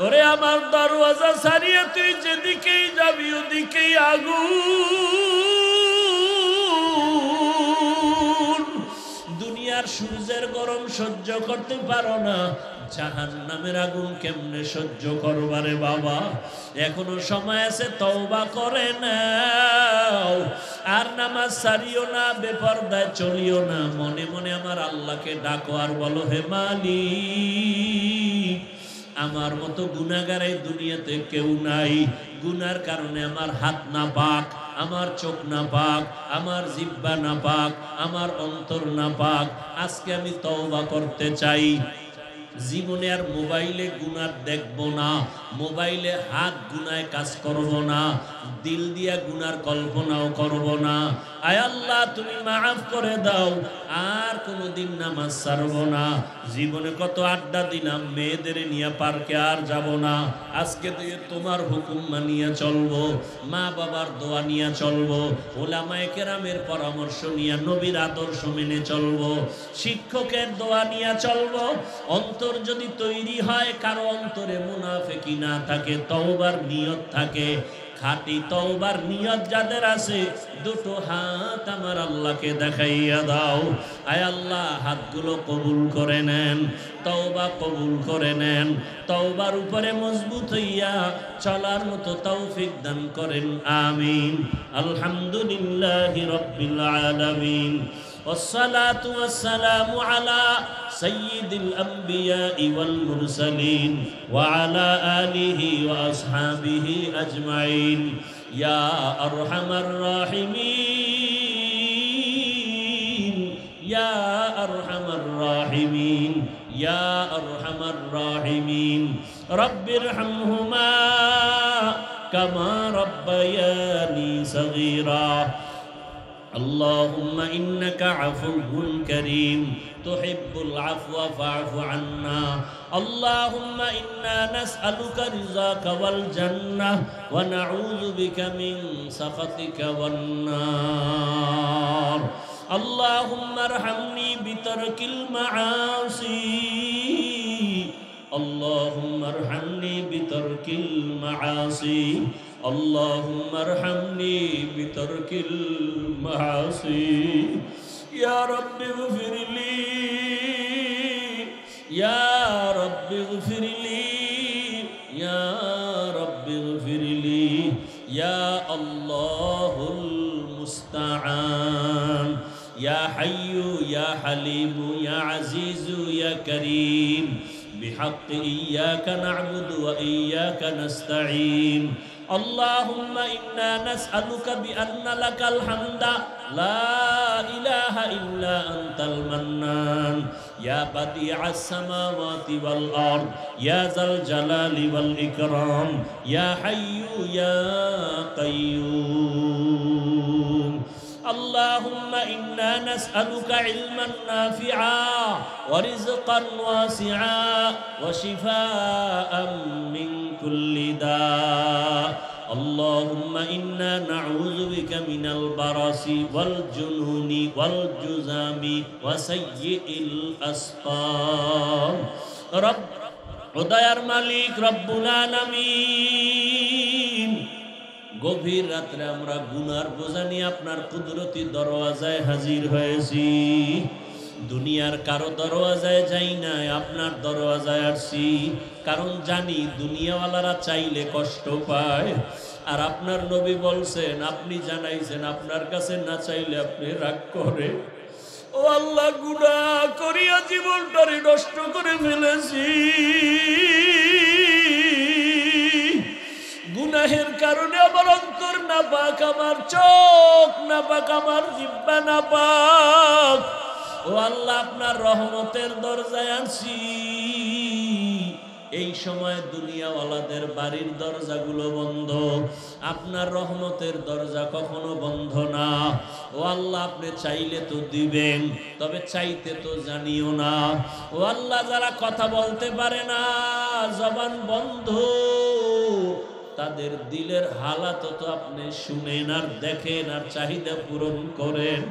ওরে আমার দরওয়াজা ছাড়িয়ে তুই যেদিকেই যাবি ওদিকেই আগুন। দুনিয়ার সূর্যের গরম সহ্য করতে পারো না, জাহান্নামের আগুন কেমনে সহ্য করবারে বাবা? এখনো সময় আছে, তওবা করে নাও, আর নামাজ ছাড়িও না, বেপরদায় চলিও না। মনে মনে আমার আল্লাহকে ডাকো আর বলো, হে মালিক, আমার মতো গুনাহগার এই দুনিয়াতে কেউ নাই। গুনার কারণে আমার হাত না পাক, আমার চোখ না পাক, আমার জিহ্বা না পাক, আমার অন্তর না পাক। আজকে আমি তওবা করতে চাই। জীবনে আর মোবাইলে গুনাহ দেখবো না, মোবাইলে হাত গুনায় কাজ করব না, দিল দিয়া গুনার কল্পনাও করব না। আয় আল্লাহ, তুমি মাফ করে দাও, আর কোনোদিন নামাজ ছাড়ব না। জীবনে কত আড্ডা দিলাম, মেয়েদের নিয়ে পার্কে আর যাব না। আজকে থেকে তোমার হুকুম মানিয়ে চলবো, মা বাবার দোয়া নিয়ে চলবো, ওলামায়ে কেরামের পরামর্শ নিয়ে নবীর আদর্শ মেনে চলবো, শিক্ষকের দোয়া নিয়ে চলবো। অন্তর যদি তৈরি হয়, কারো অন্তরে মুনাফিকি না থাকে, তওবার নিয়ত থাকে, খাঁটি তওবার নিয়ত যাদের আছে, দুটো হাত আমার আল্লাহকে দেখাইয়া দাও। আয় আল্লাহ, হাতগুলো কবুল করে নেন, তওবা কবুল করে নেন, তওবার উপরে মজবুত হইয়া চলার মতো তৌফিক দান করেন, আমিন। আলহামদুলিল্লাহি রাব্বিল আলামিন, والصلاة والسلام على سيد الأنبياء والمرسلين وعلى آله وأصحابه أجمعين يا أرحم الراحمين يا أرحم الراحمين يا أرحم الراحمين رب ارحمهما كما ربياني صغيرا اللهم إنك عفو كريم تحب العفو فاعف عنا اللهم إنا نسألك رضاك والجنة ونعوذ بك من سخطك والنار اللهم ارحمني بترك المعاصي اللهم ارحمني بترك المعاصي اللهم ارحمني بترك المعاصي يا رب اغفر لي يا رب اغفر لي يا رب اغفر لي يا الله المستعان يا حي يا حليم يا عزيز يا كريم بحق إياك نعبد وإياك نستعين اللهم إنا نسألك بأن لك الحمد لا إله إلا أنت المنان يا بديع السماوات والأرض يا ذا الجلال والإكرام يا حي يا قيوم اللهم إنا نسألك علما نافعا ورزقا واسعا وشفاء من كل داء اللهم إنا نعوذ بك من البرص والجنون والجذام وسيء الأسقام رب وديار مالك رب العالمين গভীর রাত্রে আমরা গুনার বোঝা নিয়ে আপনার কুদরতি দরওয়াজায় হাজির হয়েছি। দুনিয়ার কারো দরওয়াজায় যাই নাই, আপনার দরওয়াজায় আসছি। কারণ জানি দুনিয়াওয়ালারা চাইলে কষ্ট পায়, আর আপনার নবী বলছেন, আপনি জানাইছেন আপনার কাছে না চাইলে আপনি রাগ করে। ও আল্লাহ, গুনাহ করিয়া জীবনটারে নষ্ট করে ফেলেছি। গুনাহের কারণে আমার অন্তর নাপাক, আমার চোখ নাপাক, আমার জিহ্বা নাপাক। ও আল্লাহ, আপনার রহমতের দরজায় আনছি। এই সময় দুনিয়াওয়ালাদের বাড়ির দরজাগুলো বন্ধ, আপনার রহমতের দরজা কখনো বন্ধ না। ও আল্লাহ, আপনি চাইলে তো দিবেন, তবে চাইতে তো জানিও না। ও আল্লাহ, যারা কথা বলতে পারে না, জবান বন্ধ, তাদের দিলের হালাত তো আপনি শুনেন আর দেখেন আর চাহিদা পূরণ করেন।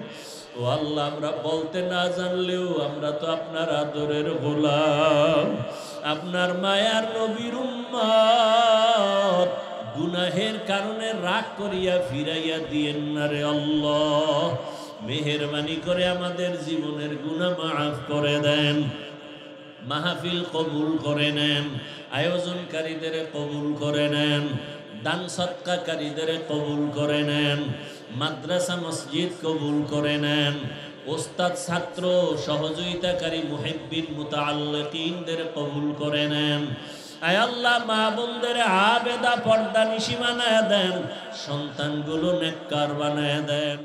ও আল্লাহ, আমরা বলতে না জানলেও আমরা তো আপনার আদরের গোলাম, আপনার মায়ার নবীর উম্মত। গুনাহের কারণে রাগ করিয়া ফিরাইয়া দিয়েন না রে আল্লাহ। মেহেরবানি করে আমাদের জীবনের গুনাহ মাফ করে দেন, মাহফিল কবুল করে নেন, আয়োজনকারীদের কবুল করে নেন, দান সৎকারীদের কবুল করে নেন, মাদ্রাসা মসজিদ কবুল করে নেন, ওস্তাদ ছাত্র সহযোগিতাকারী মুহিব্বিন মুতাআল্লিকিনদের কবুল করে নেন। আয় আল্লাহ, মা বোনদের আবেদা পর্দা নিশি বানায় দেন, সন্তানগুলো নেককার বানায় দেন।